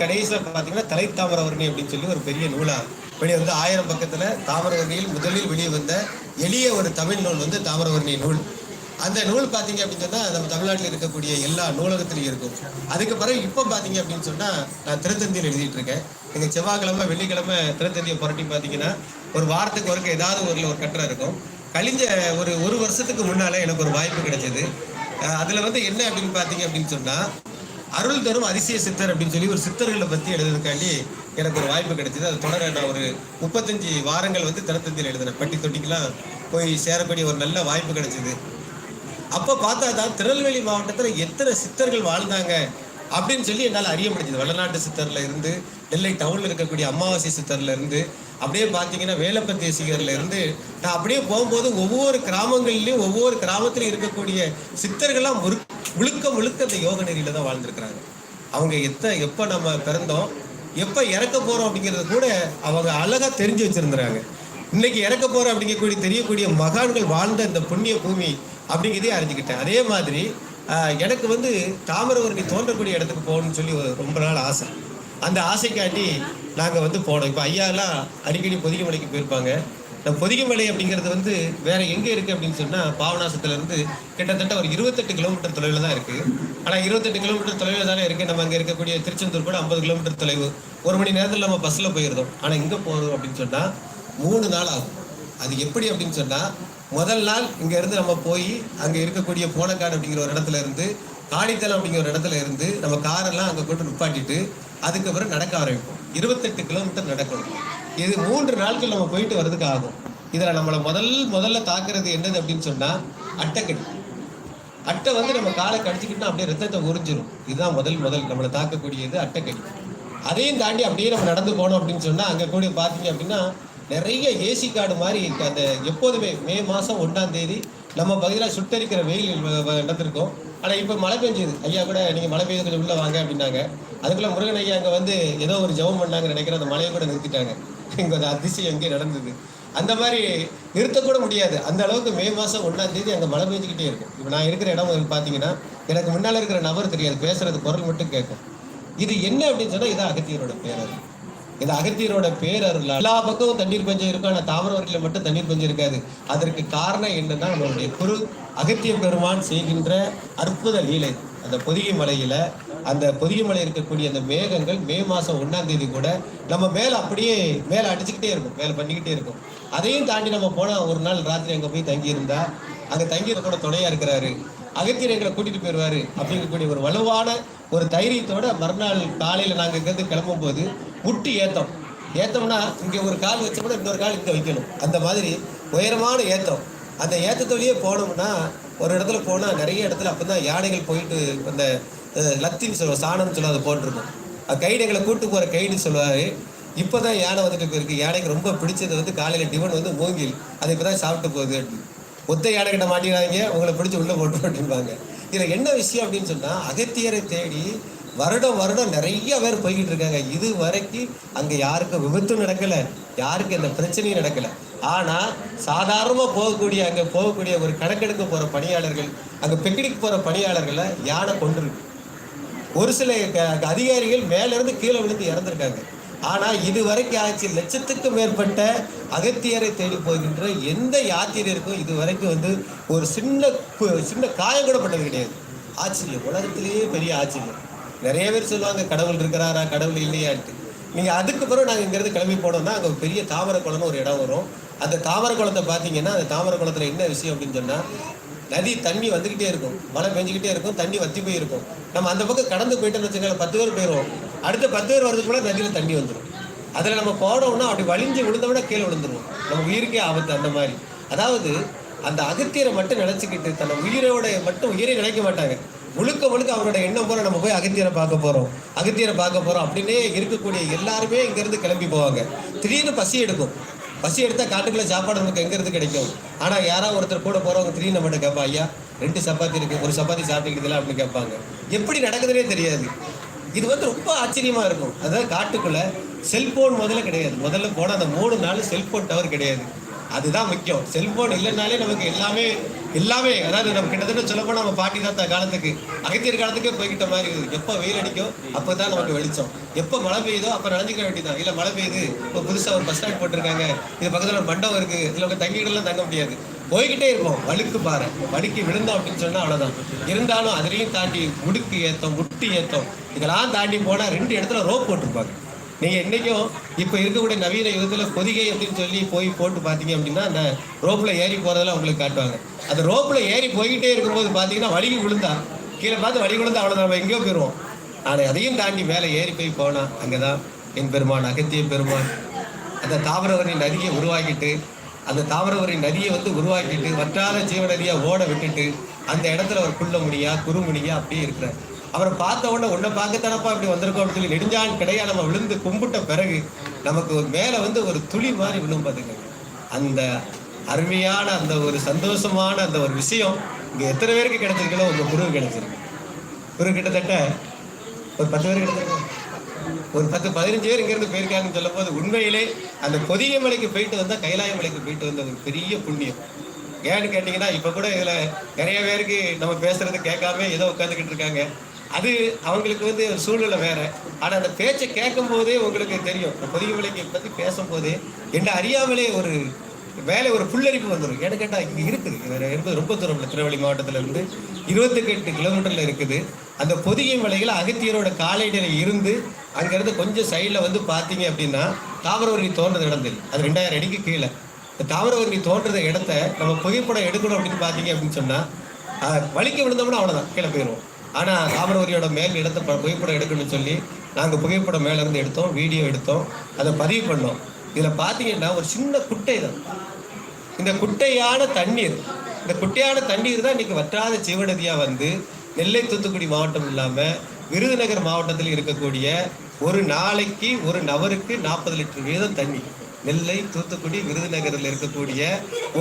கடைசியில் பார்த்தீங்கன்னா தலை தாமிரவர்ணி அப்படின்னு சொல்லி ஒரு பெரிய நூலா வெளியே வந்து 1000 பக்கத்தில் தாமிரவர்ணியில் முதலில் வெளியே வந்த எளிய ஒரு தமிழ் நூல் வந்து தாமிரவர்ணி நூல். அந்த நூல் பார்த்தீங்க அப்படின்னு சொன்னால் நம்ம தமிழ்நாட்டில் இருக்கக்கூடிய எல்லா நூலகத்திலையும் இருக்கும். அதுக்கு பிறகு இப்போ பார்த்தீங்க அப்படின்னு சொன்னால் நான் திருத்தந்தியில் எழுதிட்டு இருக்கேன். நீங்கள் செவ்வாய்க்கிழமை வெள்ளிக்கிழமை திருத்தந்தியை புரட்டி பார்த்தீங்கன்னா ஒரு வாரத்துக்கு ஒருக்க ஏதாவது ஒரு கட்டுரை இருக்கும். கழிஞ்ச ஒரு வருஷத்துக்கு முன்னாலே எனக்கு ஒரு வாய்ப்பு கிடைச்சது. அதில் வந்து என்ன அப்படின்னு பார்த்தீங்க அப்படின்னு சொன்னால் அருள் தரும் அதிசய சித்தர் அப்படின்னு சொல்லி ஒரு சித்தர்களை பற்றி எழுதுறதுக்காண்டி எனக்கு ஒரு வாய்ப்பு கிடைச்சிது. அது தொடர நான் ஒரு 35 வாரங்கள் வந்து தினத்தந்தியில் எழுதினேன். பட்டி தொட்டிக்கெல்லாம் போய் சேரக்கூடிய ஒரு நல்ல வாய்ப்பு கிடைச்சிது. அப்போ பார்த்தா தான் திருநெல்வேலி மாவட்டத்தில் எத்தனை சித்தர்கள் வாழ்ந்தாங்க அப்படின்னு சொல்லி என்னால் அறிய முடிஞ்சது. வடநாட்டு சித்தரில் இருந்து நெல்லை டவுனில் இருக்கக்கூடிய அமாவாசை சித்தரில் இருந்து அப்படியே பார்த்தீங்கன்னா வேலப்ப தேசிகரில் இருந்து நான் அப்படியே போகும்போது ஒவ்வொரு கிராமங்கள்லையும் ஒவ்வொரு கிராமத்திலும் இருக்கக்கூடிய சித்தர்கள்லாம் முழுக்க அந்த யோக நெறியில தான் வாழ்ந்துருக்கிறாங்க. அவங்க எப்போ நம்ம பிறந்தோம் எப்போ இறக்க போகிறோம் அப்படிங்கிறது கூட அவங்க அழகாக தெரிஞ்சு வச்சுருந்துறாங்க. இன்னைக்கு இறக்க போகிறோம் அப்படிங்கக்கூடிய தெரியக்கூடிய மகான்கள் வாழ்ந்த இந்த புண்ணிய பூமி அப்படிங்கிறதே அறிஞ்சுக்கிட்டேன். அதே மாதிரி எனக்கு வந்து தாமிரவர்ணி தோன்றக்கூடிய இடத்துக்கு போகணும்னு சொல்லி ரொம்ப நாள் ஆசை. அந்த ஆசைக்காண்டி நாங்கள் வந்து போனோம். இப்போ ஐயாலாம் அடிக்கடி பொதிகைமலைக்கு போயிருப்பாங்க. நம்ம பொதிகைமலை அப்படிங்கிறது வந்து வேற எங்கே இருக்குது அப்படின்னு சொன்னால் பாபநாசத்துலேருந்து கிட்டத்தட்ட ஒரு 28 கிலோமீட்டர் தொலைவில் தான் இருக்குது. ஆனால் 28 கிலோமீட்டர் தொலைவில் தானே இருக்குது. நம்ம அங்கே இருக்கக்கூடிய திருச்செந்தூர் கூட 50 கிலோமீட்டர் தொலைவு. 1 மணி நேரத்தில் நம்ம பஸ்ஸில் போயிருந்தோம். ஆனால் இங்கே போகிறோம் அப்படின்னு சொன்னால் 3 நாள் ஆகும். அது எப்படி அப்படின்னு சொன்னால் முதல் நாள் இங்கேருந்து நம்ம போய் அங்கே இருக்கக்கூடிய போனக்காடு அப்படிங்கிற ஒரு இடத்துல இருந்து காணித்தலம் அப்படிங்கிற ஒரு இடத்துல இருந்து நம்ம காரெல்லாம் அங்கே கொண்டு நிப்பாட்டிட்டு அதுக்கப்புறம் நடக்க ஆரம்பிப்போம். 28 கிலோமீட்டர் நடக்கணும். இது 3 நாட்கள் நம்ம போயிட்டு வர்றதுக்கு ஆகும். இதில் நம்மளை முதல்ல தாக்குறது என்னது அப்படின்னு சொன்னால் அட்டைக்கடி. அட்டை வந்து நம்ம காலை கடிச்சிக்கிட்டோம் அப்படியே ரத்தத்தை உறிஞ்சிடும். இதுதான் முதல் நம்மளை தாக்கக்கூடியது அட்டைக்கடி. அதையும் தாண்டி அப்படியே நம்ம நடந்து போனோம் அப்படின்னு சொன்னால் அங்கே கூட பார்த்தீங்க அப்படின்னா நிறைய ஏசி காடு மாதிரி இருக்குது. அந்த எப்போதுமே மே மாதம் 1ஆம் தேதி நம்ம பகுதியில் சுட்டரிக்கிற வெயில் நடந்திருக்கோம். ஆனால் இப்போ மழை பெஞ்சுது. ஐயா கூட நீங்கள் மழை பெய்யுது கொஞ்சம் உள்ளே வாங்க அப்படின்னாங்க. அதுக்குள்ளே முருகன் ஐயா அங்கே வந்து ஏதோ ஒரு ஜெபம் பண்ணாங்கன்னு நினைக்கிறேன். அந்த மழையை கூட நிறுத்திட்டாங்க. இங்கே அந்த அதிசயம் எங்கேயும் நடந்தது. அந்த மாதிரி நிறுத்தக்கூட முடியாது. அந்த அளவுக்கு மே மாதம் 1ஆம் தேதி அங்கே மழை பெஞ்சிக்கிட்டே இருக்கும். இப்போ நான் இருக்கிற இடம் பார்த்தீங்கன்னா எனக்கு முன்னால் இருக்கிற நபர் தெரியாது, பேசுறது குரல் மட்டும் கேட்கும். இது என்ன அப்படின்னு சொன்னால் இதான் அகத்தியரோட பேரருள். இது அகத்தியரோட பேரருள். எல்லா பக்கமும் தண்ணீர் பஞ்சம் இருக்கும். ஆனால் தாமிரவர்ணியில் மட்டும் தண்ணீர் பஞ்சம் இருக்காது. அதற்கு காரணம் என்னன்னா நம்மளுடைய குரு அகத்திய பெருமான் செய்கின்ற அற்புத லீலை. அந்த பொதிகை மலையில் அந்த பொதிகை மலை இருக்கக்கூடிய அந்த மேகங்கள் மே மாதம் 1ஆம் தேதி கூட நம்ம மேலே அப்படியே மேலே அடிச்சுக்கிட்டே இருக்கும், மேலே பண்ணிக்கிட்டே இருக்கும். அதையும் தாண்டி நம்ம போனால் ஒரு நாள் ராத்திரி அங்கே போய் தங்கியிருந்தா அங்கே தங்கியிருக்க கூட துணையாக இருக்கிறாரு, அகத்தியர் எங்களை கூட்டிகிட்டு போயிடுவார் அப்படிங்கக்கூடிய ஒரு வலுவான ஒரு தைரியத்தோட மறுநாள் காலையில் நாங்கள் இங்கேருந்து கிளம்பும் போது முட்டி ஏற்றம்னா இங்கே ஒரு கால் வச்சோம்னா இன்னொரு கால் இங்கே வைக்கணும். அந்த மாதிரி உயரமான ஏற்றம். அந்த ஏற்றத்தோடையே போனோம்னா ஒரு இடத்துல போனால் நிறைய இடத்துல அப்போ தான் யானைகள் போயிட்டு அந்த லத்தின்னு சொல்லுவோம், சாணம்னு சொல்லுவோம், அதை போட்டிருக்கோம். கைடு எங்களை கூட்டு போகிற கைடுன்னு சொல்லுவார். இப்போ தான் யானை வந்துட்டு இருக்குது. யானைக்கு ரொம்ப பிடிச்சது வந்து காலையில் டிஃபன் வந்து மூங்கில், அதை இப்போ தான் சாப்பிட்டு போகுது அப்படின்னு. ஒத்த யானை கிட்ட மாட்டிடுறாங்க, உங்களை பிடிச்சி உள்ளே போட்டு அப்படின்பாங்க. இதில் என்ன விஷயம் அப்படின்னு சொன்னால் அகத்தியரை தேடி வருடம் நிறைய பேர் போய்கிட்டு இருக்காங்க. இது வரைக்கும் அங்கே யாருக்கும் விபத்தும் நடக்கலை, யாருக்கும் எந்த பிரச்சனையும் நடக்கலை. ஆனால் சாதாரணமாக அங்கே போகக்கூடிய ஒரு கணக்கெடுக்க போகிற பணியாளர்கள், அங்கே பிக்னிக் போகிற பணியாளர்களை யானை கொண்டுருக்கு. ஒரு சில அதிகாரிகள் மேலேருந்து கீழே விழுந்து இறந்துருக்காங்க. ஆனால் இது வரைக்கும் ஆச்சு லட்சத்துக்கும் மேற்பட்ட அகத்தியரை தேடி போகின்ற எந்த யாத்திரைக்கும் இது வரைக்கும் வந்து ஒரு சின்ன காயம் கூட பட்டது கிடையாது. ஆச்சரியம், உலகத்திலேயே பெரிய ஆச்சரியம். நிறைய பேர் சொல்லுவாங்க கடவுள் இருக்கிறாரா, கடவுள் இல்லையான்ட்டு. நீங்கள் அதுக்கு பிறகு நாங்கள் இங்கேருந்து கிளம்பி போனோம்னா அங்கே பெரிய தாமரை குளம்னு ஒரு இடம் வரும். அந்த தாமரை குளத்தை பார்த்தீங்கன்னா அந்த தாமரை குளத்தில் என்ன விஷயம் அப்படின்னு சொன்னால் நதி தண்ணி வந்துக்கிட்டே இருக்கும், மழை பெஞ்சிக்கிட்டே இருக்கும், தண்ணி வற்றி போயிருக்கும். நம்ம அந்த பக்கம் கடந்து போயிட்டோம்னு வச்சுக்கோங்க, 10 பேர் போயிடுவோம். அடுத்த 10 பேர் வரதுக்கு கூட நதியில் தண்ணி வந்துடும். அதில் நம்ம போனோம்னா அப்படி வலிஞ்சு விழுந்தோம்னா கீழே விழுந்துருவோம். நம்ம உயிருக்கே ஆபத்து. அந்த மாதிரி அதாவது அந்த அகத்தியரை மட்டும் நினச்சிக்கிட்டு தன்னை உயிரை நினைக்க மாட்டாங்க. முழுக்க அவரோட எண்ணம் போல நம்ம போய் அகத்தியரை பார்க்க போகிறோம் அப்படின்னே இருக்கக்கூடிய எல்லாருமே இங்கேருந்து கிளம்பி போவாங்க. திடீர்னு பசி எடுத்தால் காட்டுக்குள்ளே சாப்பாடு நமக்கு எங்கேருந்து கிடைக்கும். ஆனால் யாராவது ஒருத்தர் கூட போகிறவங்க திடீர்னு நம்மகிட்ட கேட்பா, ஐயா 2 சப்பாத்தி இருக்குது, ஒரு சப்பாத்தி சாப்பிட்டுக்கிட்டதில்ல அப்படின்னு கேட்பாங்க. எப்படி நடக்குதுன்னே தெரியாது. இது வந்து ரொம்ப ஆச்சரியமாக இருக்கும். அதாவது காட்டுக்குள்ளே செல்ஃபோன் முதல்ல கிடையாது. முதல்ல போனால் அந்த 3 நாள் செல்ஃபோன் டவர் கிடையாது. அதுதான் முக்கியம். செல்ஃபோன் இல்லைனாலே நமக்கு எல்லாமே எல்லாமே. அதாவது நம்ம கிட்டத்தட்ட சொல்லப்போனால் நம்ம பாட்டி தாத்தா காலத்துக்கு அகத்தியர் காலத்துக்கே போய்கிட்ட மாதிரி இருக்குது. எப்போ வெயில் அடிக்கும் அப்போ தான் நமக்கு வெளிச்சம், எப்போ மழை பெய்யுதோ அப்போ நினைஞ்சிக்க வேண்டியதான். இல்லை மழை பெய்யுது, இப்போ புதுசாக ஒரு பஸ் ஸ்டாண்ட் போட்டிருக்காங்க, இது பக்கத்தில் ஒரு மண்டபம் இருக்குது, இதில் தங்கிடலாம் தங்க முடியாது, போய்கிட்டே இருக்கும். வழுக்கு பாறை, வழுக்கி விழுந்தோம் அப்படின்னு சொன்னால் அவ்வளோதான். இருந்தாலும் அதுலேயும் தாண்டி முடுக்கு ஏற்றம், முட்டி ஏற்றம், இதெல்லாம் தாண்டி போனால் 2 இடத்துல ரோப் போட்டிருப்பாங்க. நீங்கள் இன்றைக்கும் இப்போ இருக்கக்கூடிய நவீன யுகத்தில் பொதிகை அப்படின்னு சொல்லி போய் போட்டு பார்த்தீங்க அப்படின்னா அந்த ரோப்பில் ஏறி போகிறதெல்லாம் உங்களுக்கு காட்டுவாங்க. அந்த ரோப்பில் ஏறி போய்கிட்டே இருக்கும்போது பார்த்தீங்கன்னா வலிக்கு விழுந்தா கீழே பார்த்து வலி விழுந்தா அவ்வளோ நம்ம எங்கேயோ போயிடுவோம். ஆனால் அதையும் தாண்டி மேலே ஏறி போய் போனால் அங்கே தான் என் பெருமான் அகத்திய பெருமான் அந்த தாமிரபரணி நதியை உருவாக்கிட்டு, அந்த தாமிரபரணி நதியை உருவாக்கிட்டு வற்றாத ஜீவ நதியை ஓட விட்டுட்டு அந்த இடத்துல ஒரு குள்ள முடியா குறுமுடியா அப்படியே இருக்கிறார். அவரை பார்த்த உடனே உன்னை பார்க்கத்தானப்பா இப்படி வந்திருக்கோம் அப்படின்னு சொல்லி நெடுஞ்சான் கிடையா நம்ம விழுந்து கும்பிட்ட பிறகு நமக்கு ஒரு மேலே ஒரு துளி மாதிரி விழும் பார்த்துங்க. அந்த அருமையான அந்த ஒரு சந்தோஷமான அந்த ஒரு விஷயம் இங்கே எத்தனை பேருக்கு கிடைச்சிருக்கோ உங்கள் குரு கிடைச்சிருக்கு. குரு கிட்டத்தட்ட ஒரு 10 பேர் கிடைச்சிருக்கோம், ஒரு 10-15 பேர் இங்கேருந்து போயிருக்காங்கன்னு சொல்லும் போது உண்மையிலே அந்த பொதிகை மலைக்கு போயிட்டு வந்தால் கைலாய மலைக்கு போயிட்டு வந்த ஒரு பெரிய புண்ணியம். ஏன்னு கேட்டிங்கன்னா இப்போ கூட இதில் நிறைய பேருக்கு நம்ம பேசுறது கேட்காம ஏதோ உட்காந்துக்கிட்டு இருக்காங்க. அது அவங்களுக்கு சூழ்நிலை வேறு. ஆனால் அந்த பேச்சை கேட்கும் போதே உங்களுக்கு தெரியும். பொதிகை மலைக்கு பற்றி பேசும்போதே என்ன அறியாமலே ஒரு வேலை ஒரு புல்லரிப்பு வந்துடும். ஏன்னு கேட்டால் இங்கே இருக்குது, வேறு இருக்குது, ரொம்ப தூரம் இல்லை. திருநெல்வேலி மாவட்டத்திலேருந்து 28 கிலோமீட்டரில் இருக்குது. அந்த பொதிகை மலையில் அகத்தியரோட காலையில இருந்து அங்கேருந்து கொஞ்சம் சைடில் பார்த்தீங்க அப்படின்னா தாமிரபரணி தோன்றது இடம் தெரியும். அது 2000 அடிக்கு கீழே. இந்த தாமிரபரணி தோன்றத இடத்த நம்ம புகைப்படம் எடுக்கணும் அப்படின்னு பார்த்தீங்க அப்படின்னு சொன்னால் வலிக்க விழுந்தோம்னா அவ்வளோதான், கீழே போயிடுவோம். ஆனால் தாமிரபரணியோட மேல் இடத்தை புகைப்படம் எடுக்கணும்னு சொல்லி நாங்கள் புகைப்படம் மேலேருந்து எடுத்தோம், வீடியோ எடுத்தோம், அதை பதிவு பண்ணோம். இதில் பார்த்தீங்கன்னா ஒரு சின்ன குட்டை தான். இந்த குட்டையான தண்ணீர் தான் இன்றைக்கி வற்றாத ஜீவநதியாக நெல்லை தூத்துக்குடி மாவட்டம் இல்லாமல் விருதுநகர் மாவட்டத்தில் இருக்கக்கூடிய ஒரு நாளைக்கு ஒரு நபருக்கு 40 லிட்டர் வீதம் தண்ணி. நெல்லை தூத்துக்குடி விருதுநகரில் இருக்கக்கூடிய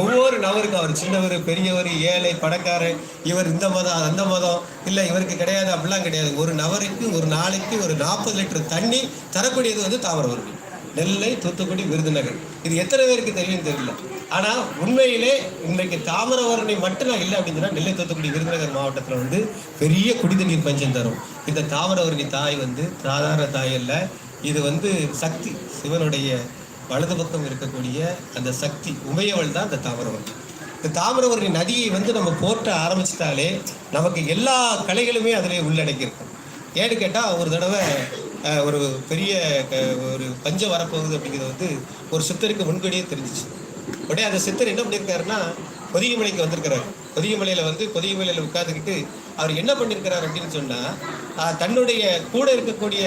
ஒவ்வொரு நபருக்கும், அவர் சின்னவர் பெரியவர் ஏழை பணக்காரர், இவர் இந்த மதம் அந்த மதம் இல்லை இவருக்கு கிடையாது அப்படிலாம் கிடையாது. ஒரு நபருக்கு ஒரு நாளைக்கு ஒரு 40 லிட்டர் தண்ணி தரக்கூடியது தாமிரபரணி. நெல்லை தூத்துக்குடி விருதுநகர். இது எத்தனை பேருக்கு தெரியும் தெரியல. ஆனால் உண்மையிலே இன்றைக்கு தாமிரபரணி மட்டும் நான் இல்லை அப்படின்னு சொன்னால் நெல்லை தூத்துக்குடி விருதுநகர் மாவட்டத்தில் பெரிய குடிநீர் பஞ்சம் தரும். இந்த தாமிரபரணி தாய் சாதாரண தாய் அல்ல, இது சக்தி, சிவனுடைய வலது பக்கம் இருக்கக்கூடிய அந்த சக்தி உமையவள் தான் இந்த தாமிரபரணி. இந்த தாமிரபரணி நதியை நம்ம போற்ற ஆரம்பிச்சிட்டாலே நமக்கு எல்லா கலைகளுமே அதிலே உள்ளடக்கியிருக்கும். ஏன்னு கேட்டால் ஒரு தடவை ஒரு பெரிய ஒரு பஞ்சம் வரப்போகுது அப்படிங்கிறது ஒரு சித்தருக்கு முன்கூடியே தெரிஞ்சிச்சு. உடனே அந்த சித்தர் என்ன பண்ணியிருக்காருன்னா பொதிகை மலைக்கு வந்திருக்கிறார். பொதிகை மலையில் உட்காந்துக்கிட்டு அவர் என்ன பண்ணியிருக்கிறார் அப்படின்னு சொன்னால் தன்னுடைய கூட இருக்கக்கூடிய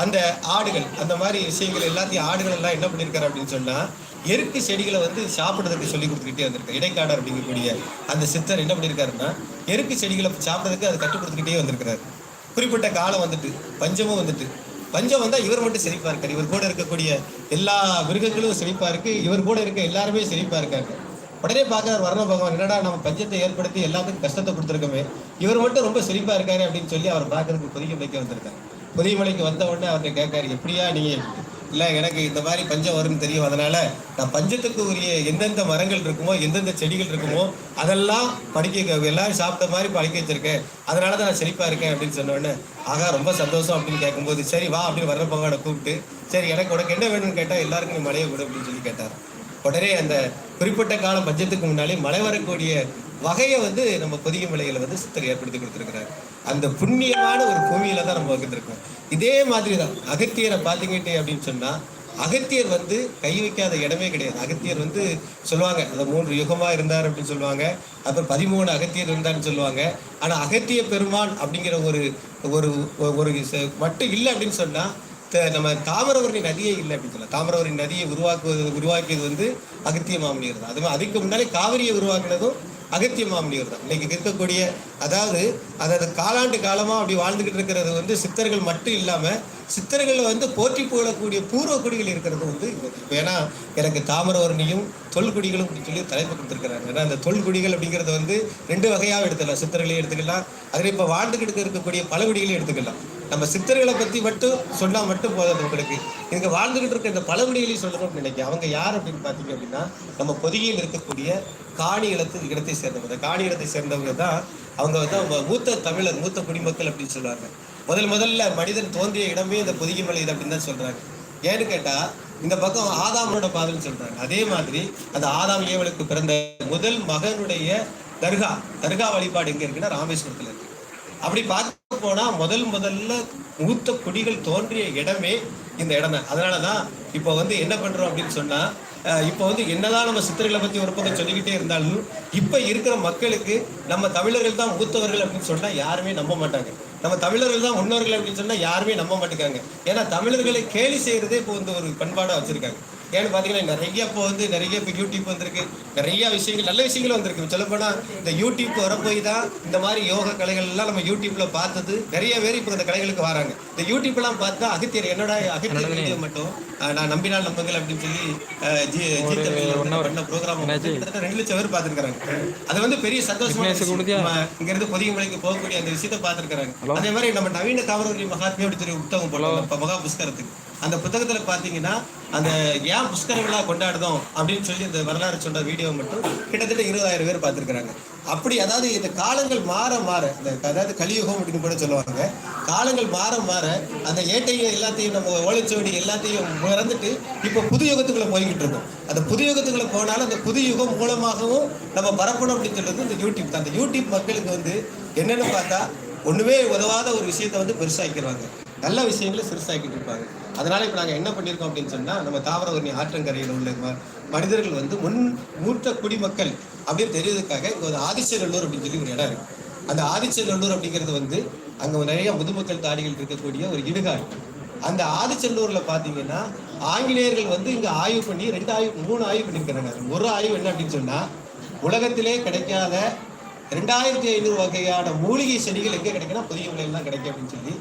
அந்த ஆடுகள், அந்த மாதிரி விஷயங்கள் எல்லாத்தையும் ஆடுகள் எல்லாம் என்ன பண்ணியிருக்காரு அப்படின்னு சொன்னால் எருக்கு செடிகளை சாப்பிட்றதுக்கு சொல்லி கொடுத்துக்கிட்டே வந்திருக்காரு. இடைக்காடர் அப்படிங்கக்கூடிய அந்த சித்தர் என்ன பண்ணியிருக்காருன்னா எருக்கு செடிகளை சாப்பிட்றதுக்கு அதை கற்றுக் கொடுத்துக்கிட்டே வந்திருக்கிறார். குறிப்பிட்ட காலம் பஞ்சமும் பஞ்சம் வந்தால் இவர் மட்டும் செழிப்பாக இருக்கார். இவர் கூட இருக்கக்கூடிய எல்லா மிருகங்களும் செழிப்பாக இருக்குது, இவர் கூட இருக்க எல்லாருமே செழிப்பாக இருக்காங்க. உடனே பார்க்குறாரு வர்ண பகவான், என்னடா நம்ம பஞ்சத்தை ஏற்படுத்தி எல்லாத்துக்கும் கஷ்டத்தை கொடுத்துருக்கோமே, இவர் மட்டும் ரொம்ப செழிப்பாக இருக்காரு அப்படின்னு சொல்லி அவர் பார்க்கறதுக்கு பொதிகை மலைக்கு வந்திருக்காரு. பொதிகை மலைக்கு வந்த உடனே அவர்கிட்ட கேட்காரு, எப்படியா நீங்கள்? இல்லை, எனக்கு இந்த மாதிரி பஞ்சம் வரும்னு தெரியும், அதனால் நான் பஞ்சத்துக்கு உரிய எந்தெந்த மரங்கள் இருக்குமோ எந்தெந்த செடிகள் இருக்குமோ அதெல்லாம் எல்லாரும் சாப்பிட்ட மாதிரி பழிக்க வச்சிருக்கேன், அதனால தான் நான் செழிப்பாக இருக்கேன் அப்படின்னு சொன்னோடனே ஆகா ரொம்ப சந்தோஷம் அப்படின்னு கேட்கும்போது சரி வா அப்படின்னு வர்ற பகவானை கூப்பிட்டு சரி எனக்கு உனக்கு என்ன வேணும்னு கேட்டால் எல்லாருக்கும் நீ மழையை கொடு அப்படின்னு சொல்லி கேட்டார். உடனே அந்த குறிப்பிட்ட காலம் பஞ்சத்துக்கு முன்னாலே மழை வரக்கூடிய வகையை நம்ம பொதிகை மலைகளை சித்தர் ஏற்படுத்தி கொடுத்துருக்கிறார். அந்த புண்ணியமான ஒரு பூமியில தான் நம்ம வந்துருக்கோம். இதே மாதிரி தான் அகத்தியரை பார்த்துக்கிட்டே அப்படின்னு சொன்னால் அகத்தியர் கை வைக்காத இடமே கிடையாது. அகத்தியர் சொல்லுவாங்க அந்த 3 யுகமாக இருந்தார் அப்படின்னு சொல்லுவாங்க, அப்புறம் 13 அகத்தியர் இருந்தார்னு சொல்லுவாங்க. ஆனால் அகத்திய பெருமான் அப்படிங்கிற ஒரு ஒரு ஒரு மட்டும் இல்லை அப்படின்னு சொன்னால் நம்ம தாமிரபரணி நதியே இல்லை அப்படின்னு சொல்லலாம். தாமிரபரணி நதியை உருவாக்கியது அகத்திய மாமுனிவர் தான். அதுக்கு முன்னாலே காவிரியை உருவாக்குனதும் அகத்திய மாமுனிவர் தான். இன்னைக்கு இருக்கக்கூடிய அதாவது காலாண்டு காலமாக அப்படி வாழ்ந்துக்கிட்டு இருக்கிறது சித்தர்கள் மட்டும் இல்லாமல் சித்தர்களை போற்றி புகழக்கூடிய பூர்வ குடிகள் இருக்கிறது ஏன்னா எனக்கு தாமிரபரணியும் தொல்குடிகளும் அப்படின்னு சொல்லி தலைப்பு கொடுத்துருக்கிறாங்க. ஏன்னா அந்த தொல்குடிகள் அப்படிங்கிறது 2 வகையாக எடுத்துக்கலாம். சித்தர்களையும் எடுத்துக்கலாம், அதில் இப்போ வாழ்ந்துக்கிட்டு இருக்கக்கூடிய பழங்குடிகளையும் எடுத்துக்கலாம். நம்ம சித்தர்களை பற்றி மட்டும் சொன்னால் மட்டும் போதும் உங்களுக்கு. இங்கே வாழ்ந்துகிட்டு இருக்க இந்த பழங்குடிகளையும் சொல்லணும்னு நினைக்கிறேன். அவங்க யார் அப்படின்னு பார்த்தீங்க அப்படின்னா நம்ம பொதிகையில் இருக்கக்கூடிய காணி இடத்தை சேர்ந்தவங்க. இந்த காணி இடத்தை சேர்ந்தவங்க தான் அவங்க வந்து அவங்க மூத்த தமிழர், மூத்த குடிமக்கள் அப்படின்னு சொல்லுவாங்க. முதல்ல மனிதன் தோன்றிய இடமே இந்த பொதிகை மலை இது அப்படின்னு தான் சொல்றாங்க. ஏன்னு கேட்டா இந்த பக்கம் ஆதாமோட பாதல்னு சொல்றாங்க. அதே மாதிரி அந்த ஆதாம் ஏவலுக்கு பிறந்த முதல் மகனுடைய தர்கா வழிபாடு எங்க இருக்குன்னா ராமேஸ்வரத்துல இருக்கு. அப்படி பார்க்க போனா முதல்ல மூத்த குடிகள் தோன்றிய இடமே இந்த இடம் தான். அதனாலதான் இப்போ வந்து என்ன பண்றோம் அப்படின்னு சொன்னா, இப்போ வந்து என்னதான் நம்ம சித்தர்களை பத்தி ஒரு பக்கம் சொல்லிக்கிட்டே இருந்தாலும் இப்ப இருக்கிற மக்களுக்கு நம்ம தமிழர்கள் தான் மூத்தவர்கள் அப்படின்னு சொன்னா யாருமே நம்ப மாட்டாங்க. நம்ம தமிழர்கள் தான் முன்னோர்கள் அப்படின்னு சொன்னா யாருமே நம்ப மாட்டேங்காங்க. ஏன்னா தமிழர்களை கேலி செய்யறதே இப்போ வந்து ஒரு பண்பாடா வச்சிருக்காங்க. ஏன்னு பாத்தீங்கன்னா நிறைய இப்போ யூடியூப் வந்திருக்கு, நிறைய விஷயங்கள் நல்ல விஷயங்களும் வந்திருக்கு. சொல்லப்போனா இந்த யூடியூப் வரப்போய் தான் இந்த மாதிரி யோக கலைகள் எல்லாம் நம்ம யூடியூப்ல பார்த்தது நிறைய பேர் இப்போ இந்த கலைகளுக்கு வராங்க. இந்த யூடியூப் எல்லாம் பார்த்தா அகத்தியர் அகத்தியர் வீடியோ மட்டும் நான் நம்பினால் நம்புங்கள் அப்படின்னு சொல்லி பண்ண ப்ரோக்ராம் 2 லட்சம் பேர் பார்த்துருக்காங்க. அது வந்து பெரிய சந்தோஷமா இங்க இருந்து பொதிகை மலைக்கு போகக்கூடிய அந்த விஷயத்த பார்த்துருக்காங்க. அதே மாதிரி நம்ம நவீன தாமிரவர்ணி மகாத்மியம் அப்படி சொல்லி புத்தகம் போட்டோம் மகா புஸ்கரத்துக்கு. அந்த புத்தகத்துல பாத்தீங்கன்னா அந்த ஏன் புஷ்கர விழா கொண்டாடுதோம் அப்படின்னு சொல்லி இந்த வரலாறு சொன்ன வீடியோ மட்டும் கிட்டத்தட்ட 20,000 பேர் பார்த்துருக்காங்க. அப்படி அதாவது இந்த காலங்கள் மாற அதாவது கலியுகம் அப்படின்னு கூட சொல்லுவாங்க. காலங்கள் மாற அந்த ஏட்டையும் எல்லாத்தையும் நம்ம ஓலைச்சுவடி எல்லாத்தையும் மறந்துட்டு இப்போ புது யுகத்துக்குள்ள போய்கிட்டு இருக்கோம். அந்த புது யுகத்துக்குள்ள போனாலும் அந்த புது யுகம் மூலமாகவும் நம்ம பரப்பணும் அப்படின்னு சொல்றது இந்த யூடியூப் தான். அந்த யூடியூப் மக்களுக்கு வந்து என்னன்னு பார்த்தா ஒண்ணுமே உதவாத ஒரு விஷயத்த வந்து பெருசாக்கிடுவாங்க, நல்ல விஷயங்களை சிறுசாக்கிட்டு இருப்பாங்க. அதனால இப்போ நாங்கள் என்ன பண்ணியிருக்கோம் அப்படின்னு சொன்னால், நம்ம தாமிரவர்ணி ஆற்றங்கரையில் உள்ள மனிதர்கள் வந்து மூத்த குடிமக்கள் அப்படின்னு தெரிவதற்காக இங்கே ஒரு ஆதிச்சநல்லூர் அப்படின்னு சொல்லி ஒரு இடம் இருக்கு. அந்த ஆதிச்சநல்லூர் அப்படிங்கிறது வந்து அங்கே நிறைய முதுமக்கள் தாடிகள் இருக்கக்கூடிய ஒரு இடுகாடு. அந்த ஆதிச்சநல்லூரில் பார்த்தீங்கன்னா ஆங்கிலேயர்கள் வந்து இங்கே ஆய்வு பண்ணி 3 ஆய்வு பண்ணியிருக்கிறாங்க. ஒரு ஆய்வு என்ன அப்படின்னு சொன்னால், உலகத்திலே கிடைக்காத 2500 வகையான மூலிகை செடிகள் எங்கே கிடைக்குன்னா பொதிகை மலையில் தான் கிடைக்கும் அப்படின்னு சொல்லி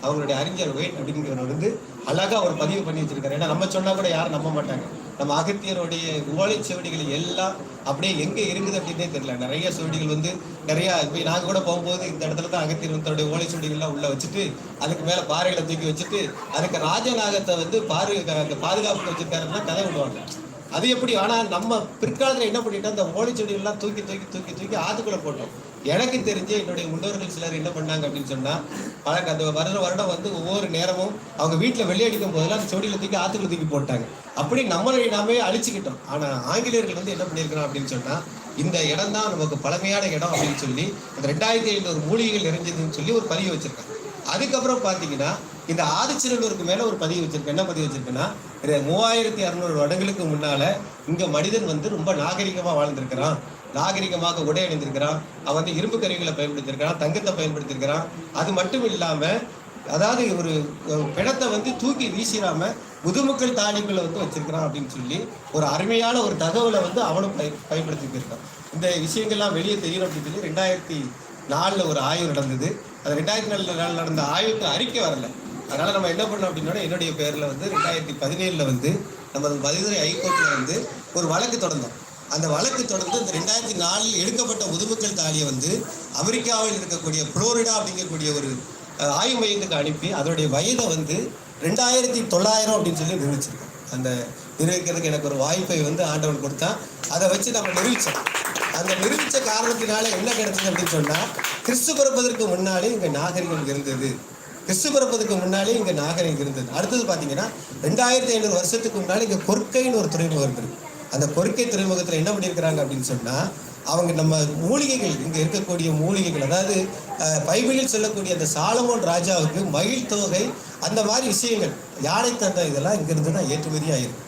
அவங்களுடைய அறிஞர் வெயிட் அப்படிங்கிறவர் வந்து அழகா ஒரு பதிவு பண்ணி வச்சிருக்காரு. ஏன்னா நம்ம சொன்னா கூட யாரும் நம்ப மாட்டாங்க. நம்ம அகத்தியருடைய ஓலைச்சுவடிகள் எல்லாம் அப்படியே எங்க இருக்குது அப்படின்னே தெரியல. நிறைய சுவடிகள் வந்து நிறைய இப்போ நாங்கள் கூட போகும்போது இந்த இடத்துல தான் அகத்தியர் தன்னுடைய ஓலைச்சுவடிகள்லாம் உள்ள வச்சுட்டு அதுக்கு மேல பாறைகளை தூக்கி வச்சுட்டு அதுக்கு ராஜநாகத்தை வந்து பாதுகாப்புக்கு வச்சிருக்காருன்னா கதை விடுவாங்க. அது எப்படி? ஆனா நம்ம பிற்காலத்துல என்ன பண்ணிட்டோம், அந்த ஓலைச்சுவடிகள்லாம் தூக்கி ஆத்துக்குள்ள போட்டோம். எனக்கு தெரிஞ்ச என்னுடைய முன்னோர்கள் சிலர் என்ன பண்ணாங்க அப்படின்னு சொன்னா, அந்த வருடம் வந்து ஒவ்வொரு நேரமும் அவங்க வீட்டுல வெள்ளையடிக்கும் போதெல்லாம் அந்த செடியில தூக்கி ஆத்துக்குள்ள தூக்கி போட்டாங்க. அப்படி நம்மளை நாமே அழிச்சுக்கிட்டோம். ஆனா ஆங்கிலேயர்கள் வந்து என்ன பண்ணியிருக்கிறோம் அப்படின்னு சொன்னா, இந்த இடம் தான் நமக்கு பழமையான இடம் அப்படின்னு சொல்லி அந்த 2500 மூலிகைகள் நிறைஞ்சதுன்னு சொல்லி ஒரு பதிவு வச்சிருக்காங்க. அதுக்கப்புறம் பாத்தீங்கன்னா இந்த ஆதிச்சநல்லூருக்கு மேல ஒரு பதிவு வச்சிருக்கேன். என்ன பதிவு வச்சிருக்கேன்னா, 3600 வருடங்களுக்கு முன்னால இங்க மனிதன் வந்து ரொம்ப நாகரிகமா வாழ்ந்திருக்கிறான், நாகரிகமாக உடை அணிந்திருக்கிறான், அவன் வந்து இரும்பு கருவிகளை பயன்படுத்தியிருக்கிறான், தங்கத்தை பயன்படுத்தியிருக்கிறான். அது மட்டும் இல்லாம அதாவது ஒரு பிணத்தை வந்து தூக்கி வீசிடாம முதுமக்கள் தாடிகளை வந்து வச்சிருக்கிறான் அப்படின்னு சொல்லி ஒரு அருமையான ஒரு தகவலை வந்து அவனும் பயன்படுத்திட்டு இருக்கான். இந்த விஷயங்கள்லாம் வெளியே தெரியும் அப்படின்னு சொல்லி 2004 ஒரு ஆய்வு நடந்தது. அது 2004 நடந்த ஆய்வுக்கு அறிக்கை வரல. அதனால நம்ம என்ன பண்ணோம் அப்படின்னா, என்னுடைய பேர்ல வந்து 2017 வந்து நம்ம மதுரை ஹைகோர்ட்ல வந்து ஒரு வழக்கு தொடர்ந்தோம். அந்த வழக்கு தொடர்ந்து இந்த 2004 எடுக்கப்பட்ட முதுமக்கள் தாலியை வந்து அமெரிக்காவில் இருக்கக்கூடிய புளோரிடா அப்படிங்கக்கூடிய ஒரு ஆய்வு மையத்துக்கு அனுப்பி அதோடைய வயதை வந்து 2900 அப்படின்னு சொல்லி நிரூபிச்சிருக்கோம். அந்த நிரூபிக்கிறதுக்கு எனக்கு ஒரு வாய்ப்பை வந்து ஆண்டவன் கொடுத்தா, அதை வச்சு நம்ம நிரூபித்தோம். அந்த நிரூபித்த காரணத்தினால என்ன கிடைச்சது அப்படின்னு சொன்னா, கிறிஸ்து பிறப்பதற்கு முன்னாலே இங்க நாகரிகம் இருந்தது. கிறிஸ்து பிறப்பதற்கு முன்னாலே இங்க நாகரிகம் இருந்தது. அடுத்தது பாத்தீங்கன்னா 2500 வருஷத்துக்கு முன்னாலே இங்க கொற்கைன்னு ஒரு துறைமுகம் இருந்தது. அந்த கொற்கை துறைமுகத்துல என்ன பண்ணியிருக்கிறாங்க அப்படின்னு சொன்னா, அவங்க நம்ம மூலிகைகள் இங்க இருக்கக்கூடிய மூலிகைகள், அதாவது பைபிளில் சொல்லக்கூடிய அந்த சாலமோன் ராஜாவுக்கு மயில் தோகை அந்த மாதிரி விஷயங்கள், யானை தந்த இதெல்லாம் இங்கிருந்து தான் ஏற்றுமதி ஆயிருக்கு.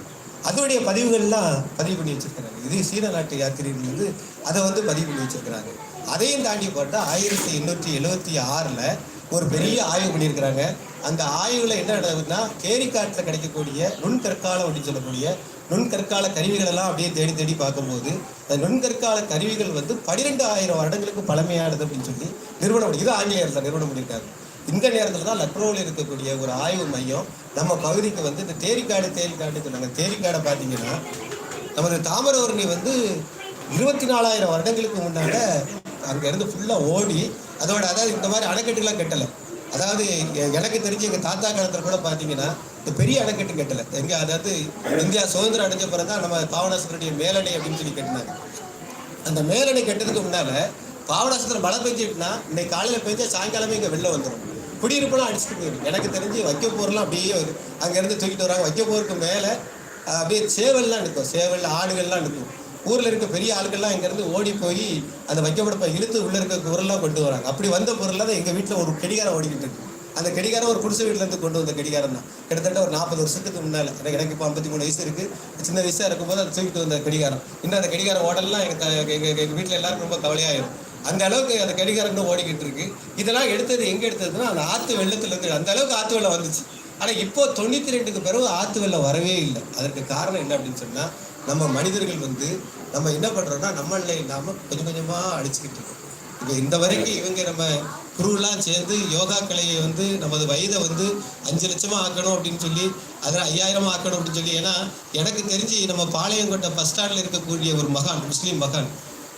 அதோடைய பதிவுகள்லாம் பதிவு பண்ணி வச்சிருக்கிறாங்க. இது சீன நாட்டு யாத்திரைகள் வந்து அதை வந்து பதிவு பண்ணி வச்சிருக்கிறாங்க. அதையும் தாண்டி போட்டால் 1876 ஒரு பெரிய ஆய்வு பண்ணியிருக்கிறாங்க. அந்த ஆய்வுல என்ன நடக்குதுன்னா, கேரிக்காட்டில் கிடைக்கக்கூடிய நுண்கற்காலம் அப்படின்னு சொல்லக்கூடிய நுண்கற்கால கருவிகள் எல்லாம் அப்படியே தேடி பார்க்கும்போது அந்த நுண்கற்கால கருவிகள் வந்து 12,000 வருடங்களுக்கு பழமையானது அப்படின்னு சொல்லி நிறுவனம், இது ஆங்கிலேயர் தான் நிறுவனம் பண்ணியிருக்காங்க. இந்த நேரத்தில் தான் லக்னோவில் இருக்கக்கூடிய ஒரு ஆய்வு மையம் நம்ம பகுதிக்கு வந்து இந்த தேரிக்காடு சொன்னாங்க. தேரிக்காடை பார்த்தீங்கன்னா நமது தாமிரவர்ணி வந்து 24,000 வருடங்களுக்கு முன்னால அங்கேருந்து ஃபுல்லாக ஓடி அதோட, அதாவது இந்த மாதிரி அணைக்கட்டுலாம் கட்டலை, அதாவது எனக்கு தெரிஞ்ச எங்கள் தாத்தா காலத்தில் கூட பார்த்தீங்கன்னா இந்த பெரிய அணைக்கட்டு கட்டலை எங்கே, அதாவது இந்தியா சுதந்திரம் அடைஞ்ச பிறகு தான் நம்ம பாபநாசத்தினுடைய மேலணை அப்படின்னு சொல்லி கட்டினாங்க. அந்த மேலணை கட்டுறதுக்கு முன்னால் பாபநாசத்தில் மழை பெஞ்சிட்டுனா இன்னைக்கு காலையில் பெஞ்சா சாயங்காலமே இங்கே வெளில வந்துடும். குடியிருப்பெல்லாம் அடிச்சுட்டு போயிடும். எனக்கு தெரிஞ்சு வைக்கப்போர்லாம் அப்படியே அங்கேருந்து தூக்கிட்டு வராங்க. வைக்கப்போருக்கு மேலே அப்படியே சேவல்லாம் நிற்கும், சேவல் ஆடுகள்லாம் நிற்கும். ஊரில் இருக்க பெரிய ஆளுகள்லாம் இங்கேருந்து ஓடி போய் அந்த வைக்கப்படப்பை இழுத்து உள்ளே இருக்க பொருள்லாம் கொண்டு வராங்க. அப்படி வந்த பொருளாக தான் எங்கள் வீட்டில் ஒரு கடிகாரம் ஓடிக்கிட்டு இருக்கு. அந்த கடிகாரம் ஒரு குடிசை வீட்டிலேருந்து கொண்டு வந்த கடிகாரம் தான். கிட்டத்தட்ட ஒரு 40 வருஷத்துக்கு முன்னால். எனக்கு இப்போ 53 வயசு இருக்குது. சின்ன வயசாக இருக்கும்போது அதை தூக்கிட்டு வந்த கடிகாரம். இன்னும் அந்த கடிகாரம் ஓடலாம் எங்கள் வீட்டில் எல்லாருக்கும் ரொம்ப கவலையாயிடும். அந்த அளவுக்கு அந்த கடிகாரம் இன்னும் ஓடிக்கிட்டு இருக்கு. இதெல்லாம் எடுத்தது எங்கே எடுத்ததுன்னா அந்த ஆற்று வெள்ளத்தில் இருந்து அந்த அளவுக்கு ஆற்று வெள்ளம் வந்துச்சு. ஆனால் இப்போ 92க்கு பிறகு ஆற்று வெள்ளம் வரவே இல்லை. அதற்கு காரணம் என்ன அப்படின்னு சொன்னால் நம்ம மனிதர்கள் நம்ம என்ன பண்ணுறோம்னா நம்மள இல்லாமல் கொஞ்சம் கொஞ்சமாக அடிச்சுக்கிட்டு இருக்கோம். இப்போ இந்த வரைக்கும் இவங்க நம்ம குருவெல்லாம் சேர்ந்து யோகா கலையை நமது வயதை 5 லட்சமாக ஆக்கணும் அப்படின்னு சொல்லி அதில் 5000 ஆக்கணும் அப்படின்னு சொல்லி. ஏன்னா எனக்கு தெரிஞ்சு நம்ம பாளையங்கோட்டை பஸ் ஸ்டாண்டில் இருக்கக்கூடிய ஒரு மகான், முஸ்லீம் மகான்,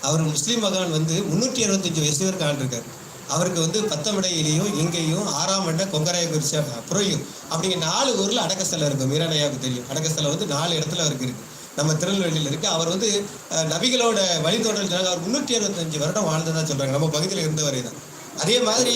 அவர் முஸ்லீம் மகான் 365 வயசு வரைக்கும் ஆண்டிருக்கார். அவருக்கு பத்தமடையிலையும் இங்கேயும் 6ஆம் மண்டை கொங்கராயக்குறிச்சி புறையும் அப்படிங்கிற 4 ஊரில் அடக்கஸ்தலம் இருக்கும். மீரானையாவுக்கு தெரியும். அடக்கஸ்தலம் 4 இடத்துல அவருக்கு இருக்குது. நம்ம திருநெல்வேலியில் இருக்குது. அவர் நபிகளோட வழித்தோன்றல். அவர் 365 வருடம் வாழ்ந்ததான் சொல்கிறாங்க. நம்ம பகுதியில் இருந்தவரை தான். அதே மாதிரி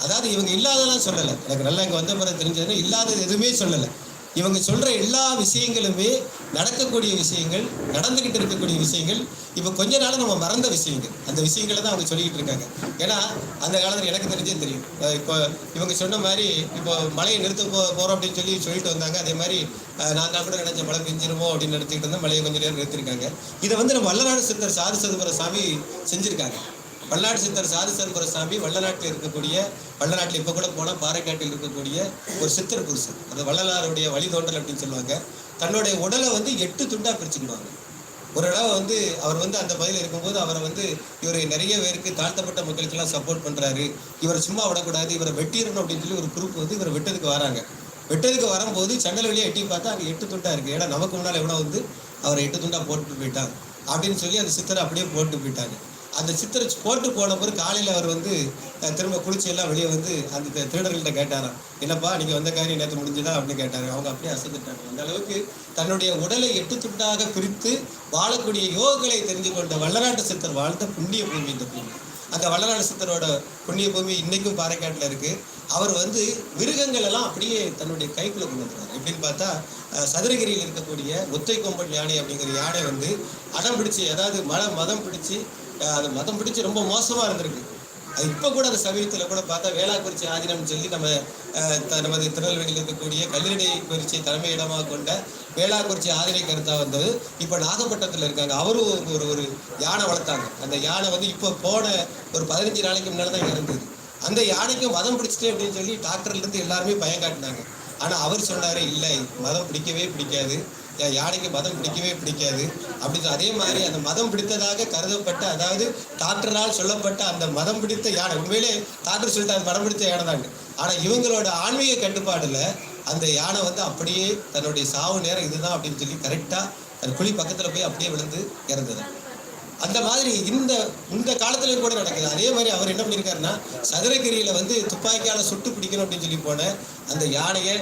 அதாவது இவங்க இல்லாதெல்லாம் சொல்லலை. எனக்கு நல்லா இங்கே வந்த பிறகு தெரிஞ்சதுன்னா இல்லாதது எதுவுமே சொல்லலை. இவங்க சொல்கிற எல்லா விஷயங்களுமே நடக்கக்கூடிய விஷயங்கள், நடந்துக்கிட்டு இருக்கக்கூடிய விஷயங்கள், இப்போ கொஞ்ச நாள் நம்ம மறந்த விஷயங்கள். அந்த விஷயங்களை தான் அவங்க சொல்லிக்கிட்டு இருக்காங்க. ஏன்னா அந்த காலத்தில் எனக்கு தெரிஞ்சே தெரியும். இப்போ இவங்க சொன்ன மாதிரி இப்போ மழையை நிறுத்த போகிறோம் அப்படின்னு சொல்லிட்டு வந்தாங்க. அதே மாதிரி நான் கூட நினைச்ச மழை பெஞ்சிருமோ அப்படின்னு நினச்சிக்கிட்டு இருந்தால் மழையை கொஞ்சம் நேரம் நிறுத்திருக்காங்க. இதை நம்ம வல்லநாடு சித்தர் சாது சிதம்பர சாமி செஞ்சுருக்காங்க. வல்லநாடு சித்தர் சாது சிதம்பர சாமி வல்லநாட்டில் இருக்கக்கூடிய, வல்லநாட்டில் இப்போ கூட போனால் பாறைக்காட்டில் இருக்கக்கூடிய ஒரு சித்தர் புருஷன். அந்த வள்ளலாருடைய வழிதோன்றல் அப்படின்னு சொல்லுவாங்க. தன்னுடைய உடலை 8 துண்டாக பிரிச்சுக்கிடுவாங்க. ஒரு இடம் அவர் அந்த பகுதியில் இருக்கும்போது அவரை இவர் நிறைய பேருக்கு தாழ்த்தப்பட்ட மக்களுக்கெல்லாம் சப்போர்ட் பண்ணுறாரு, இவரை சும்மா விடக்கூடாது, இவரை வெட்டிடணும் அப்படின்னு சொல்லி ஒரு குரூப் இவரை வெட்டதுக்கு வராங்க. வெட்டதுக்கு வரும்போது சண்டல் வழியாக எட்டி பார்த்தா அங்கே 8 துண்டாக இருக்குது. ஏன்னா நமக்கு முன்னால் எவ்வளோ அவரை 8 துண்டாக போட்டுட்டு போயிட்டாங்க அப்படின்னு சொல்லி அந்த சித்தரை அப்படியே போட்டு போயிட்டாங்க. அந்த சித்தரை போட்டு போன பிறகு காலையில் அவர் திரும்ப குளிச்சு எல்லாம் வெளியே அந்த திருடர்கள்ட்ட கேட்டாராம், என்னப்பா நீங்கள் வந்த காரியம் நேற்று முடிஞ்சுதா அப்படின்னு கேட்டார். அவங்க அப்படியே அசைந்துட்டாங்க. அந்த அளவுக்கு தன்னுடைய உடலை 8 துண்டாக பிரித்து வாழக்கூடிய யோகங்களை தெரிஞ்சு கொண்ட வல்லநாட்டு சித்தர் வாழ்ந்த புண்ணிய பூமி இந்த பூமி. அந்த வல்லநாடு சித்தரோட புண்ணிய பூமி இன்னைக்கும் பாறைக்காட்டில் இருக்குது. அவர் மிருகங்கள் எல்லாம் அப்படியே தன்னுடைய கைக்குள்ளே கொண்டு வந்துடுவார். எப்படின்னு பார்த்தா சதுரகிரியில் இருக்கக்கூடிய ஒத்தை கொம்பன் யானை அப்படிங்கிற யானை அடம் பிடிச்சி, அதாவது மதம் பிடிச்சி, அது மதம் பிடிச்சி ரொம்ப மோசமாக இருந்திருக்கு. அது இப்போ கூட அந்த சமயத்தில் கூட பார்த்தா வேளாக்குறிச்சி ஆதீனம்னு சொல்லி நமது திருநெல்வேலியில் இருக்கக்கூடிய கல்லணை குறிச்சி தலைமையிடமாக கொண்ட வேளாக்குறிச்சி ஆதீனை கருத்தா இப்போ நாகப்பட்டினத்தில் இருக்காங்க. அவரும் ஒரு யானை வளர்த்தாங்க. அந்த யானை இப்போ போன ஒரு 15 நாளைக்கு முன்னால் தான் இறந்தது. அந்த யானைக்கும் மதம் பிடிச்சிட்டே அப்படின்னு சொல்லி டாக்டர்லேருந்து எல்லாருமே பயம் காட்டினாங்க. ஆனால் அவர் சொன்னார், இல்லை மதம் பிடிக்கவே பிடிக்காது, யானைக்கு மதம் பிடிக்கவே பிடிக்காது அப்படின்னு. அதே மாதிரி அந்த மதம் பிடித்ததாக கருதப்பட்ட, அதாவது டாக்டரால் சொல்லப்பட்ட அந்த மதம் பிடித்த யானை, உண்மையிலே டாக்டர் சொல்லிட்டு அது மதம் பிடித்த யானை தாங்க. ஆனால் இவங்களோட ஆன்மீக கட்டுப்பாடில் அந்த யானை அப்படியே தன்னுடைய சாவு நேரம் இதுதான் அப்படின்னு சொல்லி கரெக்டாக அந்த குழி பக்கத்தில் போய் அப்படியே விழுந்து இறந்தது. அந்த மாதிரி இந்த காலத்துல கூட நடக்குது. அதே மாதிரி அவர் என்ன பண்ணியிருக்காருன்னா சதுரகிரியில் துப்பாக்கியால் சுட்டு பிடிக்கணும் அப்படின்னு சொல்லி போன அந்த யானையை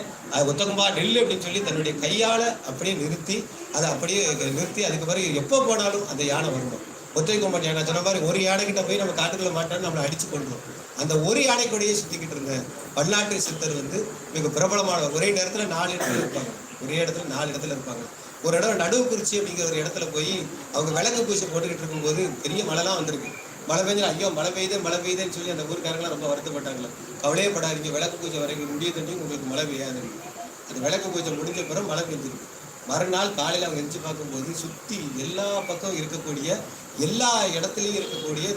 ஒத்தகம்பா நெல் அப்படின்னு சொல்லி தன்னுடைய கையால் அப்படியே நிறுத்தி, அதை அப்படியே நிறுத்தி அதுக்கு பிறகு எப்போ போனாலும் அந்த யானை வரணும். ஒற்றை கொம்பன் யானை சொன்ன மாதிரி ஒரு யானைக்கிட்ட போய் நம்ம காட்டுக்குள்ள மாட்டோம்னு நம்மளை அடிச்சு கொண்டுரும். அந்த ஒரு யானை கூடயே சுற்றிக்கிட்டு இருந்த வல்லாட்டு சித்தர் மிக பிரபலமானவர். ஒரே நேரத்தில் 4 இடத்துல இருப்பாங்க. ஒரே இடத்துல 4 இடத்துல இருப்பாங்க. ஒரு இடம் நடுவுக்குறிச்சி அப்படிங்கிற ஒரு இடத்துல போய் அவங்க விளக்கு பூசி போட்டுக்கிட்டு இருக்கும்போது பெரிய மழைலாம் வந்திருக்கு. மழை பெஞ்சு ஐயோ மழை பெய்யுதுன்னு சொல்லி அந்த ஊருக்காரங்களாம் ரொம்ப வருத்தப்பட்டாங்களே. கவலையே படாதீங்க, விளக்கு பூஜை வரைக்கும் முடிய தண்ணி உங்களுக்கு மழை பெய்யாது. அந்த விளக்கு பூஜை முடிஞ்ச பிறகு மழை பெஞ்சிருக்கு. மறுநாள் காலையில் அவங்க எரிச்சு பார்க்கும்போது சுற்றி எல்லா பக்கம் இருக்கக்கூடிய எல்லா இடத்துலையும் இருக்கக்கூடிய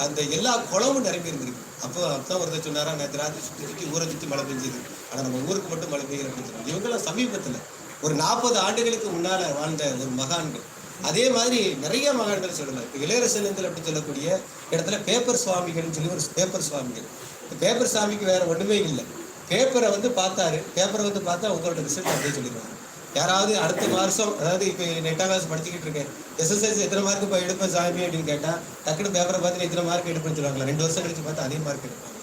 அந்த எல்லா குளமும் நிரம்பி இருந்திருக்கு. அப்போ ஒருத்தர் சொன்னாரா, நேற்று ராத்திரி சுற்றி ஊரை சுற்றி மழை பெஞ்சுது, ஆனால் நம்ம ஊருக்கு மட்டும் மழை பெய்யுற அப்படின்னு சொன்னாங்க. இவங்கெல்லாம் சமீபத்தில் ஒரு 40 ஆண்டுகளுக்கு முன்னால் வாழ்ந்த ஒரு மகான்கள். அதே மாதிரி நிறைய மகான்கள் சொல்லலாம். இப்போ இளையரசனங்கள் அப்படின்னு சொல்லக்கூடிய இடத்துல பேப்பர் சுவாமிகள்னு சொல்லி ஒரு பேப்பர் சுவாமிகள். பேப்பர் சுவாமிக்கு வேறு ஒன்றுமே இல்லை. பேப்பரை பார்த்தாரு. பேப்பரை பார்த்தா உங்களோட ரிசல்ட் அப்படியே சொல்லிடுவாங்க. யாராவது அடுத்த வருஷம், அதாவது இப்போ 8ஆம் கிளாஸ் படிச்சுக்கிட்டு இருக்கேன், எஸ்எஸ்எல்சி எத்தனை மார்க்கு இப்போ எடுப்பேன் சாமி அப்படின்னு கேட்டால் டக்குனு பேப்பரை பார்த்து எத்தனை மார்க் எடுப்பேன்னு சொல்லுவாங்களா. 2 வருஷம் கழிச்சு பார்த்தா அதே மார்க் எடுப்பாங்க.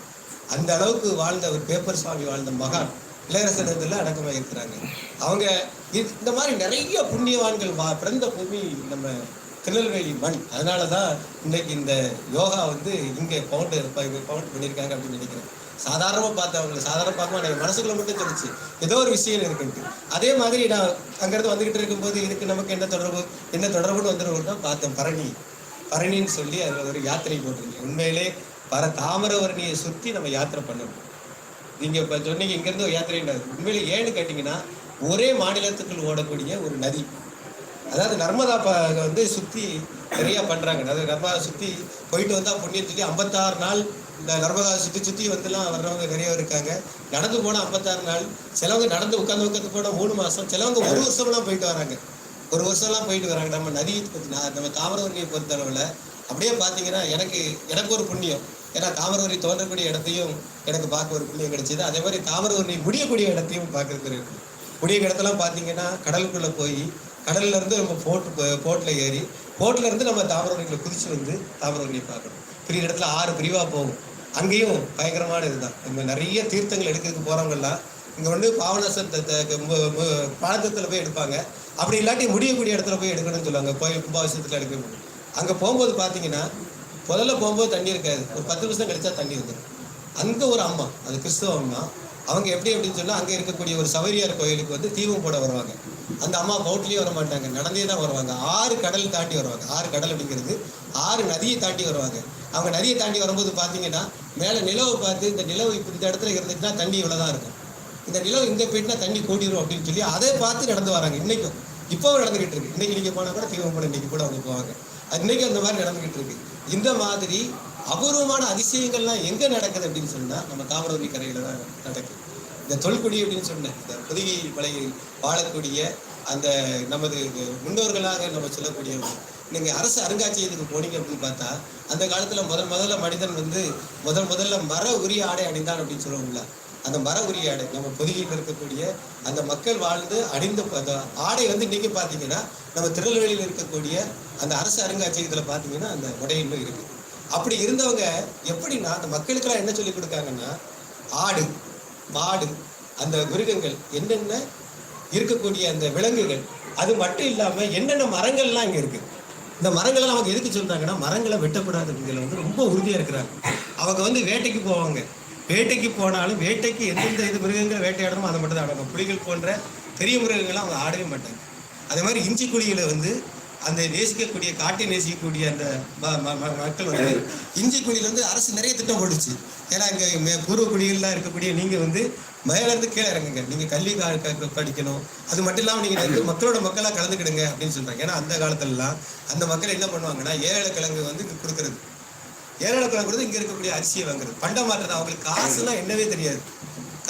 அந்த அளவுக்கு வாழ்ந்த ஒரு பேப்பர் சுவாமி வாழ்ந்த மகான் இளையரசனத்தில் அடக்கமாக இருக்கிறாங்க. அவங்க இந்த மாதிரி நிறைய புண்ணியவான்கள் பிறந்த பூமி நம்ம திருநெல்வேலி மண். அதனால தான் இன்னைக்கு இந்த யோகா வந்து இங்கே பவுண்ட் பண்ணியிருக்காங்க அப்படின்னு நினைக்கிறேன். சாதாரணமாக பார்த்தவங்களை சாதாரண பார்க்கும்போது எனக்கு மனசுக்குள்ள மட்டும் தெரிஞ்சு ஏதோ ஒரு விஷயம் இருக்குன்ட்டு. அதே மாதிரி நான் அங்கேருந்து வந்துக்கிட்டு இருக்கும்போது இதுக்கு நமக்கு என்ன தொடர்புன்னு வந்துடுவோம்னா பார்த்தேன் பரணின்னு சொல்லி அதில் ஒரு யாத்திரை போட்டிருக்கேன். உண்மையிலே தாமிரவர்ணியை சுற்றி நம்ம யாத்திரை பண்ணணும். நீங்கள் இப்போ சொன்னீங்க இங்கேருந்து ஒரு யாத்திரை உண்மையிலே ஏன்னு கேட்டிங்கன்னா ஒரே மாநிலத்துக்குள் ஓடக்கூடிய ஒரு நதி. அதாவது நர்மதா வந்து சுற்றி நிறையா பண்ணுறாங்க. அதாவது நர்மதா சுற்றி போயிட்டு வந்தால் புண்ணியம் சொல்லி 56 நாள் இந்த நர்மதா சுற்றி வந்துலாம் வர்றவங்க நிறைய இருக்காங்க. நடந்து போனால் 56 நாள், சிலவங்க நடந்து உட்காந்து போனால் 3 மாதம், சிலவங்க 1 வருஷம்லாம் போயிட்டு வராங்க. 1 வருஷம்லாம் போயிட்டு வராங்க. நம்ம நதியை பற்றி நம்ம தாமிரவர்ணியை பொறுத்தளவில் அப்படியே பார்த்தீங்கன்னா எனக்கு ஒரு புண்ணியம். ஏன்னா தாமிரவர்ணி தோன்றக்கூடிய இடத்தையும் எனக்கு பார்க்க ஒரு புண்ணியம் கிடைச்சிது. அதே மாதிரி தாமிரவர்ணி முடியக்கூடிய இடத்தையும் பார்க்கறது. முடிய இடத்தெல்லாம் பார்த்தீங்கன்னா கடலுக்குள்ளே போய் கடல்ல இருந்து நம்ம போட்டில் ஏறி போட்டில் இருந்து நம்ம தாமிரவர்ணிகளை குதிச்சு வந்து தாமிரவர்ணியை பார்க்கணும். பெரிய இடத்துல 6 பிரிவாக போகும். அங்கேயும் பயங்கரமான இதுதான். நம்ம நிறைய தீர்த்தங்கள் எடுக்கிறதுக்கு போகிறவங்கலாம் இங்கே வந்து பாதத்தில் போய் எடுப்பாங்க. அப்படி இல்லாட்டி முடியக்கூடிய இடத்துல போய் எடுக்கணும்னு சொல்லுவாங்க. கோயில் கும்பாபிஷேகத்தில் எடுக்கணும். அங்கே போகும்போது பார்த்தீங்கன்னா முதல்ல போகும்போது தண்ணி இருக்காது. ஒரு 10 நிமிஷம் கழிச்சா தண்ணி வந்துடும். அங்கே ஒரு அம்மா, அது கிறிஸ்தவ அம்மா, அவங்க எப்படி அப்படின்னு சொன்னால் அங்கே இருக்கக்கூடிய ஒரு சவரியார் கோயிலுக்கு வந்து தீபம் போட வருவாங்க. அந்த அம்மா பவுட்லேயே வர மாட்டாங்க, நடந்தே தான் வருவாங்க. 6 கடல் தாண்டி வருவாங்க. 6 கடல் அப்படிங்கிறது 6 நதியை தாண்டி வருவாங்க. அவங்க நதியை தாண்டி வரும்போது பார்த்தீங்கன்னா மேலே நிலவை பார்த்து இந்த நிலவு இப்போ இந்த இடத்துல இருந்துச்சுன்னா தண்ணி இவ்வளோ தான் இருக்கும், இந்த நிலவு இங்கே போயிட்டுனா தண்ணி கூடிரும் அப்படின்னு சொல்லி அதை பார்த்து நடந்து வராங்க. இன்றைக்கும் இப்போவும் நடந்துக்கிட்டு இருக்கு. இன்றைக்கி நீங்கள் போனால் கூட தீபம் போட இன்றைக்கி கூட அவங்க போவாங்க. அது இன்றைக்கி அந்த மாதிரி நடந்துக்கிட்டு இருக்கு. இந்த மாதிரி அபூர்வமான அதிசயங்கள்லாம் எங்கே நடக்குது அப்படின்னு சொன்னால் நம்ம தாமிரவர்ணி கரையில் தான் நடக்குது. இந்த தொல்குடி அப்படின்னு சொன்னேன், இந்த பொதிகை மலையில் வாழக்கூடிய அந்த நமது முன்னோர்களாக நம்ம சொல்லக்கூடியவங்க. நீங்கள் அரசு அருங்காட்சியகத்துக்கு போனீங்க அப்படின்னு பார்த்தா அந்த காலத்தில் முதல்ல மனிதன் வந்து முதல்ல மர உரிய ஆடை அணிந்தான் அப்படின்னு சொல்லுவாங்களா. அந்த மர உரிய ஆடை நம்ம பொதிகையில் இருக்கக்கூடிய அந்த மக்கள் வாழ்ந்து அணிந்த ஆடை வந்து இன்றைக்கி பார்த்தீங்கன்னா நம்ம திருநெல்வேலியில் இருக்கக்கூடிய அந்த அரசு அருங்காட்சியகத்தில் பார்த்தீங்கன்னா அந்த உடை இன்னும் இருக்குது. அப்படி இருந்தவங்க எப்படின்னா அந்த மக்களுக்கெல்லாம் என்ன சொல்லி கொடுக்காங்கன்னா ஆடு மாடு அந்த மிருகங்கள் என்னென்ன இருக்கக்கூடிய அந்த விலங்குகள் அது மட்டும் இல்லாமல் என்னென்ன மரங்கள்லாம் இங்கே இருக்குது. இந்த மரங்களை நமக்கு எதுக்கு சொல்கிறாங்கன்னா மரங்களை வெட்டக்கூடாது அப்படிங்கிற வந்து ரொம்ப உறுதியாக இருக்கிறாங்க. அவங்க வந்து வேட்டைக்கு போவாங்க. வேட்டைக்கு போனாலும் வேட்டைக்கு எந்தெந்த இது மிருகங்களை வேட்டையாடணுமோ அதை மட்டும் தான் ஆடுவாங்க. புலிகள் போன்ற பெரிய மிருகங்கள்லாம் அவங்க ஆடவே மாட்டாங்க. அதே மாதிரி இஞ்சி குழியில் வந்து அந்த நேசிக்கக்கூடிய காட்டை நேசிக்கக்கூடிய அந்த மக்கள் வந்து இஞ்சி குழியிலேருந்து அரசு நிறைய திட்டம் போட்டுச்சு. ஏன்னா இங்கே பூர்வ குடிகள்லாம் இருக்கக்கூடிய நீங்கள் வந்து மேலேருந்து கீழே இறங்குங்க, நீங்கள் கல்வி படிக்கணும், அது மட்டும் இல்லாமல் நீங்கள் மக்களாக கலந்துக்கிடுங்க அப்படின்னு சொல்கிறாங்க. ஏன்னா அந்த காலத்துலலாம் அந்த மக்கள் என்ன பண்ணுவாங்கன்னா ஏழக்கிழங்கு வந்து கொடுக்குறது, ஏழக்கிழங்கு கொடுத்து இங்கே இருக்கக்கூடிய அரிசியை வாங்குறது, பண்ட மாற்றுறது. அவங்களுக்கு காசுலாம் என்னவே தெரியாது,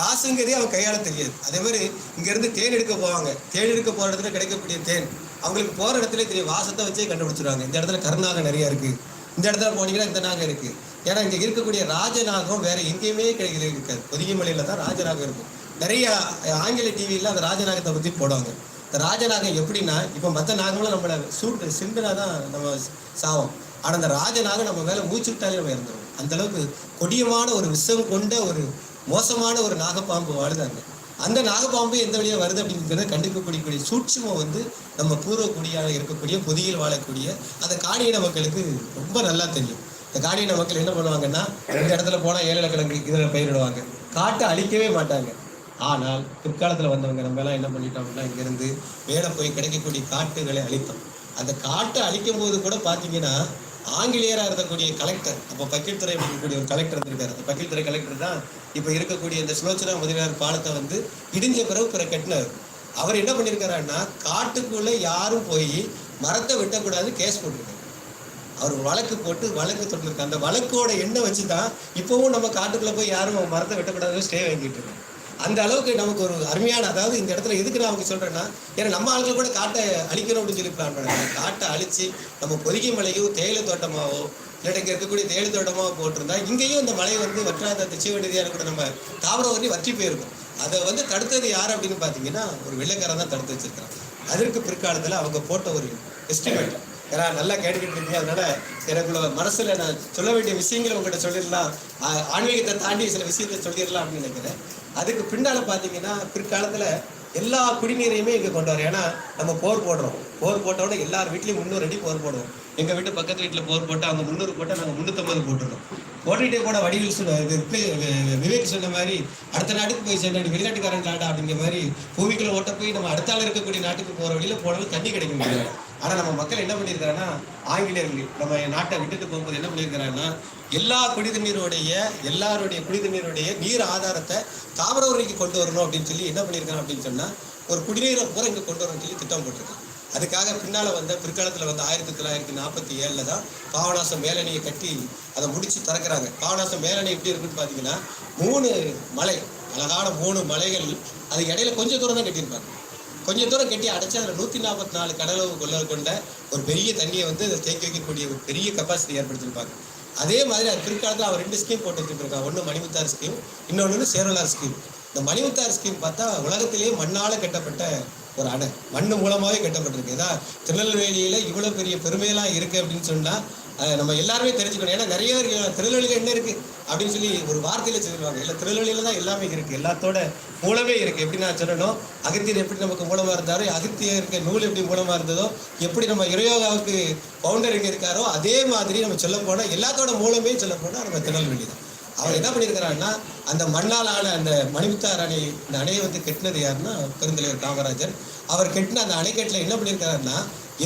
காசுங்கிறதே அவங்க கையாள தெரியாது. அதே மாதிரி இங்கேருந்து தேன் எடுக்க போவாங்க. தேன் எடுக்க போகிற இடத்துல கிடைக்கக்கூடிய தேன் அவங்களுக்கு போகிற இடத்துல தெரியும், வாசத்தை வச்சே கண்டுபிடிச்சிருவாங்க. இந்த இடத்துல கருநாகம் நிறையா இருக்குது, இந்த இடத்துல போனீங்கன்னா இந்த நாகம் இருக்குது. ஏன்னா இங்கே இருக்கக்கூடிய ராஜநாகம் வேறு எங்கேயுமே இருக்காது. பொதிகை மலையில் தான் ராஜநாகம் இருக்கும். நிறைய ஆங்கில டிவியில் அந்த ராஜநாகத்தை பற்றி போடுவாங்க. இந்த ராஜநாகம் எப்படின்னா இப்போ மற்ற நாகங்களும் நம்மளை சிண்டுனா தான் நம்ம சாவோம். ஆனால் அந்த ராஜநாகம் நம்ம மேலே மூச்சு விட்டாலே நம்ம இறந்துடும். அந்தளவுக்கு கொடியமான ஒரு விஷம் கொண்ட ஒரு மோசமான ஒரு நாகப்பாம்பு வாழுதாங்க. அந்த நாகப்பாம்பு எந்த வழியாக வருது அப்படிங்கிறத கண்டுக்கக்கூடிய சூட்சுமம் வந்து நம்ம பூர்வ குடியாக இருக்கக்கூடிய பொதியில் வாழக்கூடிய அந்த காணியின மக்களுக்கு ரொம்ப நல்லா தெரியும். இந்த காணியின மக்கள் என்ன பண்ணுவாங்கன்னா இந்த இடத்துல போனால் ஏழக்கிழங்கு இதில் பயிரிடுவாங்க, காட்டை அழிக்கவே மாட்டாங்க. ஆனால் பிற்காலத்தில் வந்தவங்க நம்ம எல்லாம் என்ன பண்ணிட்டோம் அப்படின்னா இங்கேருந்து மேலே போய் கிடைக்கக்கூடிய காட்டுகளை அழித்தோம். அந்த காட்டை அழிக்கும் போது கூட பார்த்தீங்கன்னா ஆங்கிலேயராக இருக்கக்கூடிய கலெக்டர், அப்போ பக்கீல்துறை இருக்கக்கூடிய ஒரு கலெக்டர் இருந்திருக்காரு. அந்த பக்கீல்துறை கலெக்டர் தான் இப்போ இருக்கக்கூடிய இந்த சுலோச்சனா முதலியார் பாலத்தை வந்து இடிஞ்ச பிறகு கட்டினார். அவர் என்ன பண்ணியிருக்காருன்னா காட்டுக்குள்ளே யாரும் போய் மரத்தை வெட்டக்கூடாது கேஸ் போட்டிருக்காரு. அவர் வழக்கு போட்டு வழக்கு தொடர்ந்துருக்கு. அந்த வழக்கோட எண்ணெய் வச்சு தான் இப்போவும் நம்ம காட்டுக்குள்ளே போய் யாரும் மரத்தை வெட்டக்கூடாதுன்னு ஸ்டே வாங்கிட்டு இருக்கோம். அந்த அளவுக்கு நமக்கு ஒரு அருமையான, அதாவது இந்த இடத்துல எதுக்கு நான் அவங்க சொல்கிறேன்னா, ஏன்னா நம்ம ஆட்கள் கூட காட்டை அழிக்கணும் அப்படின்னு சொல்லி பிளான் பண்ணுறாங்க. காட்டை அழித்து நம்ம பொதிகை மலையோ தேயிலை தோட்டமாவோ இல்லாட்டி இங்கே இருக்கக்கூடிய தேயிலை தோட்டமாக போட்டிருந்தா இங்கேயும் இந்த மலை வந்து வற்றாத செய்வநிதியான கூட நம்ம தாமிரவர்ணி வற்றி போயிருக்கும். அதை வந்து தடுத்தது யார் அப்படின்னு பார்த்தீங்கன்னா ஒரு வெள்ளைக்காரன் தான் தடுத்து வச்சிருக்கிறான். அதற்கு பிற்காலத்தில் அவங்க போட்ட ஒரு எஸ்டிமேட், ஏன்னா நல்லா கேட்டுக்கிட்டு இருக்கீங்க. அதனால எனக்குள்ள மனசுல நான் சொல்ல வேண்டிய விஷயங்களை உங்கள்கிட்ட சொல்லிடலாம், ஆன்மீகத்தை தாண்டி சில விஷயத்தை சொல்லிடலாம் அப்படின்னு நினைக்கிறேன். அதுக்கு பின்னால பார்த்தீங்கன்னா பிற்காலத்தில் எல்லா குடிநீரையுமே இங்கே கொண்டு வரோம். ஏன்னா நம்ம போர் போடுறோம், போர் போட்டோட எல்லார் வீட்லையும் 300 அடி போர் போடுவோம். எங்கள் வீட்டு பக்கத்து வீட்டில் போர் போட்டு அவங்க 300 போட்டால் நாங்கள் 350 போட்டுருக்கோம். போட்டுகிட்டே கூட வடிவில் விவேக் சொன்ன மாதிரி அடுத்த நாட்டுக்கு போய் சேர்ந்த வெளிநாட்டுக்காரன் நாடா அப்படிங்கிற மாதிரி பூமிக்குள்ள ஓட்ட போய் நம்ம அடுத்தால இருக்கக்கூடிய நாட்டுக்கு போகிற வழியில் போனாலும் தண்ணி கிடைக்க முடியாது. ஆனால் நம்ம மக்கள் என்ன பண்ணியிருக்காங்கன்னா, ஆங்கிலேயர்கள் நம்ம நாட்டை விட்டுட்டு போகும்போது என்ன பண்ணியிருக்கிறாங்கன்னா, எல்லாருடைய குடி தண்ணீருடைய நீர் ஆதாரத்தை தாமிரபரணிக்கு கொண்டு வரணும் அப்படின்னு சொல்லி என்ன பண்ணியிருக்காங்க அப்படின்னு சொன்னால், ஒரு குடிநீரை பூரா இங்கே கொண்டு வரணும்னு சொல்லி திட்டம் போட்டிருக்காங்க. அதுக்காக பின்னால் பிற்காலத்தில் 1947 தான் பாபநாசம் மேலணையை கட்டி அதை முடிச்சு திறக்கிறாங்க. பாபநாசம் மேலணை எப்படி இருக்குன்னு பார்த்தீங்கன்னா, 3 மலை, அழகான 3 மலைகள், அது இடையில கொஞ்சம் தூரம் தான் கட்டியிருப்பாங்க. கொஞ்சம் தூரம் கட்டி அடைச்சி அதில் 144 கடலவு கொண்ட ஒரு பெரிய தண்ணியை அதை தேக்கி வைக்கக்கூடிய ஒரு பெரிய கெப்பாசிட்டி ஏற்படுத்தியிருப்பாங்க. அதே மாதிரி அது பிற்காலத்தில் அவர் 2 ஸ்கீம் போட்டு வச்சுருக்காங்க. ஒன்று மணிமுத்தாறு ஸ்கீம், இன்னொன்று சேரலார் ஸ்கீம். இந்த மணிமுத்தாறு ஸ்கீம் பார்த்தா உலகத்திலேயே மண்ணால் கட்டப்பட்ட ஒரு அணை, மண்ணு மூலமாகவே கட்டப்பட்டிருக்கு. ஏன்னா திருநெல்வேலியில் இவ்வளோ பெரிய பெருமையெல்லாம் இருக்குது அப்படின்னு சொன்னால் நம்ம எல்லாருமே தெரிஞ்சுக்கணும். ஏன்னா நிறைய திருநெல்வேலியில் என்ன இருக்குது அப்படின்னு சொல்லி ஒரு வார்த்தையில் சொல்லிடுவாங்க. இல்லை, திருநெல்வேலியில் தான் எல்லாமே இருக்குது, எல்லாத்தோட மூலமே இருக்குது. எப்படி நான் சொல்லணும், அகத்தியர் எப்படி நமக்கு மூலமாக இருந்தாரோ, அகத்தியருக்கு நூல் எப்படி மூலமாக இருந்ததோ, எப்படி நம்ம இறையோகாவுக்கு பவுண்டர் எங்கே இருக்காரோ, அதே மாதிரி நம்ம சொல்ல போனால் எல்லாத்தோட மூலமே சொல்ல போனால் நம்ம திருநெல்வேலி தான். அவர் என்ன பண்ணியிருக்கிறாருன்னா, அந்த மண்ணால் ஆன அந்த மணிமுத்தாறு அணை, இந்த அணையை கட்டினது யாருன்னா பெருந்தலைவர் காமராஜர். அவர் கட்டின அந்த அணைக்கட்டில் என்ன பண்ணியிருக்காருன்னா,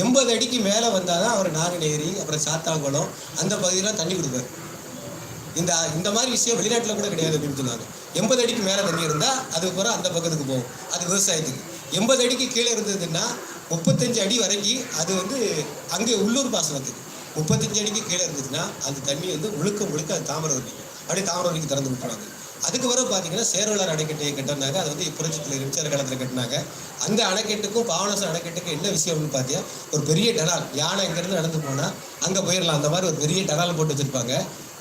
80 அடிக்கு மேலே வந்தால் தான் அவர் நாங்குநேரி, அப்புறம் சாத்தாங்குளம் அந்த பகுதியெலாம் தண்ணி கொடுப்பார். இந்த மாதிரி விஷயம் வெளிநாட்டில் கூட கிடையாது அப்படின்னு சொன்னாங்க. 80 அடிக்கு மேலே தண்ணி இருந்தால் அது பூரா அந்த பக்கத்துக்கு போகும், அது விவசாயத்துக்கு. 80 அடிக்கு கீழே இருந்ததுன்னா 35 அடி வரைக்கும் அது அங்கே உள்ளூர் பாசனத்துக்கு. 35 அடிக்கு கீழே இருந்துச்சுன்னா அந்த தண்ணி முழுக்க அது தாமிரபரணி, அப்படியே தாமிரபரணிக்கு திறந்து விட்டுருவாங்க. அதுக்கு வர பார்த்தீங்கன்னா சேரலார் அணைக்கட்டையை கட்டினாங்க. அது புரட்சித்தில் இருந்துச்சு காலத்தில் கட்டினாங்க. அந்த அணைக்கட்டுக்கும் பாபநாசம் அணைக்கட்டுக்கும் என்ன விஷயம் அப்படின்னு பார்த்தீங்கன்னா, ஒரு பெரிய டனால், யானை இங்கேருந்து நடந்து போனால் அங்கே போயிடலாம், அந்த மாதிரி ஒரு பெரிய டனால் போட்டு வச்சுருப்பாங்க.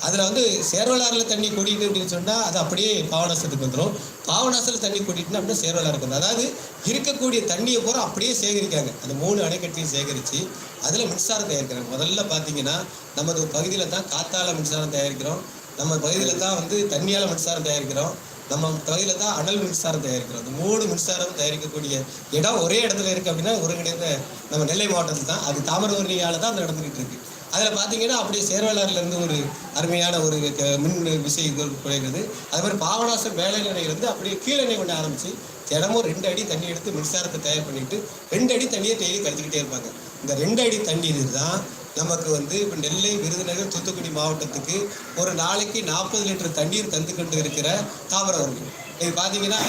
அதில் சேரலாறில் தண்ணி கூட்டிட்டு அப்படின்னு சொன்னால் அது அப்படியே பாபநாசத்துக்கு வந்துடும். பாபநாசத்தில் தண்ணி கூட்டிட்டுனா அப்படின்னா சேரலாருக்கு வந்து, அதாவது இருக்கக்கூடிய தண்ணியை பூரா அப்படியே சேகரிக்காங்க. அந்த 3 அணைக்கட்டையும் சேகரித்து அதில் மின்சாரம் தயாரிக்கிறாங்க. முதல்ல பார்த்தீங்கன்னா நமது பகுதியில் தான் காத்தால மின்சாரம் தயாரிக்கிறோம், நம்ம பகுதியில் தான் தண்ணியால் மின்சாரம் தயாரிக்கிறோம், நம்ம பகுதியில் தான் அனல் மின்சாரம் தயாரிக்கிறோம். அந்த 3 மின்சாரம் தயாரிக்கக்கூடிய இடம் ஒரே இடத்துல இருக்குது அப்படின்னா ஒருங்கிணைந்த நம்ம நெல்லை மாவட்டத்தில் தான். அது தாமிரபரணியால் தான் அந்த நடந்துக்கிட்டு இருக்குது. அதில் பார்த்தீங்கன்னா அப்படியே சேர்வலாறுலேருந்து ஒரு அருமையான ஒரு மின் விசை குறைகிறது. அது மாதிரி பாபநாசம் மேலணையிலேருந்து அப்படியே கீழணை கொண்டு ஆரம்பித்து தினமும் 2 அடி தண்ணி எடுத்து மின்சாரத்தை தயார் பண்ணிவிட்டு 2 அடி தண்ணியை டெய்லி கழிச்சிக்கிட்டே இருப்பாங்க. இந்த 2 அடி தண்ணீர் தான் நமக்கு இப்போ நெல்லை, விருதுநகர், தூத்துக்குடி மாவட்டத்துக்கு ஒரு நாளைக்கு 40 லிட்டர் தண்ணீர் தந்து கொண்டு இருக்கிற தாமிரபரணி. இது பார்த்தீங்கன்னா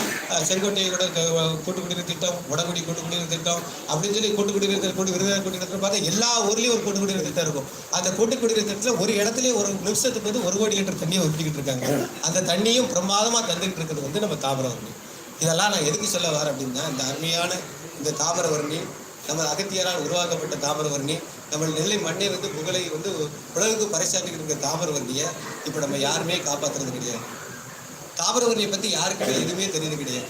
செங்கோட்டையோட கூட்டு குடிநீர் திட்டம், உடங்குடி கூட்டு குடிநீர் திட்டம் அப்படின்னு சொல்லி கூட்டு குடிநீர் திட்டம், விருதுநகர் கூட்டு குடிநீர் பார்த்தா எல்லா ஊர்லேயும் ஒரு கூட்டு குடிநீர் திட்டம் இருக்கும். அந்த கூட்டு குடிநீர் திட்டத்தில் ஒரு இடத்துல ஒரு நிமிஷத்துக்கு 1 கோடி லிட்டர் தண்ணியை ஊற்றிக்கிட்டு இருக்காங்க. அந்த தண்ணியும் பிரமாதமாக தந்துக்கிட்டு இருக்கிறது நம்ம தாமிரபரணி. இதெல்லாம் நான் எதுக்கு சொல்ல வரேன் அப்படின்னா, இந்த அருமையான இந்த தாமிரபரணி, நம்ம அகத்தியரால் உருவாக்கப்பட்ட தாமிரபரணி, நம்ம நெல்லை மண்ணை புகழை உலகுக்கு பறைசாற்றிக்கிட்டு இருக்கிற தாமிரபரணியை இப்போ நம்ம யாருமே காப்பாற்றுறது கிடையாது. தாமிரபரணியை பற்றி யாருக்குமே எதுவுமே தெரியுது கிடையாது.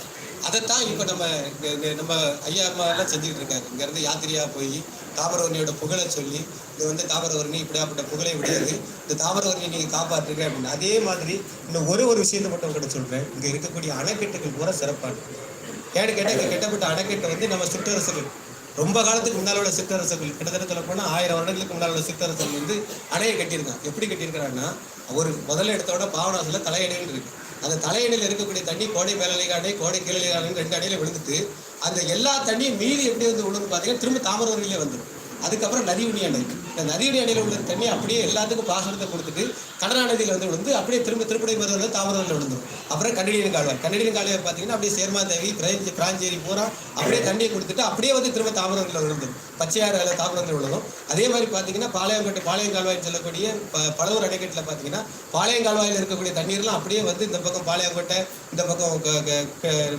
அதைத்தான் இப்போ நம்ம ஐயா அம்மாவெல்லாம் செஞ்சுக்கிட்டு இருக்காரு. இங்கேருந்து யாத்திரையாக போய் தாமிரபரணியோட புகழை சொல்லி, இது தாமிரபரணி இப்படியாப்பட்ட புகழை விடையாது, இந்த தாமிரபரணியை நீங்கள் காப்பாற்றுங்க அப்படின்னு. அதே மாதிரி இன்னும் ஒரு விஷயத்தை மட்டும் உங்கள்கிட்ட சொல்கிறேன். இங்கே இருக்கக்கூடிய அணைக்கட்டுகள் பூரா சிறப்பான ஏன்னு கேட்டால், இங்கே கட்டப்பட்ட அணைக்கட்டை நம்ம சிற்றரசுகள், ரொம்ப காலத்துக்கு முன்னால் உள்ள சிற்றரசுகள், கிட்டத்தட்ட சொல்ல போனால் 1000 வருடங்களுக்கு முன்னால் உள்ள சிற்றரசுகள் அணையை கட்டியிருக்காங்க. எப்படி கட்டியிருக்கிறாங்கன்னா, ஒரு முதல்ல எடுத்தோட பாபநாசத்தில் தலையணைகள் இருக்குது. அந்த தலையணையில் இருக்கக்கூடிய தண்ணி கோடை மேலணை அணை, கோடை கீழணை அணை 2 அணையில் விழுந்துட்டு அந்த எல்லா தண்ணியும் மீதி எப்படி விழுந்து பார்த்தீங்கன்னா திரும்ப தாமிரபரணியிலே வந்துடும். அதுக்கப்புறம் நதியுனி அணை, இந்த நதியுனி அணையில் உள்ள தண்ணி அப்படியே எல்லாத்துக்கும் பாசனத்தை கொடுத்துட்டு கடனா நதியில் விழுந்து அப்படியே திருப்படை மருந்துல தாமிரபரணியில் விழுந்துடும். அப்புறம் கன்னடியன் கால்வாய் பார்த்தீங்கன்னா அப்படியே சேர்மாதேவி, பிராஞ்சேரி பூரா அப்படியே தண்ணியை கொடுத்துட்டு அப்படியே திரும்ப தாமிரபரணியில் விழுந்துடும். பச்சையாறு தாமிரபரணியில் விழுந்துடும். அதே மாதிரி பார்த்தீங்கன்னா பாளையம் கால்வாய்னு சொல்லக்கூடிய பலவூர் அணைக்கட்டில் பார்த்தீங்கன்னா பாளையங்கால்வாயில் இருக்கக்கூடிய தண்ணீர்லாம் அப்படியே இந்த பக்கம் பாளையங்கோட்டை, இந்த பக்கம்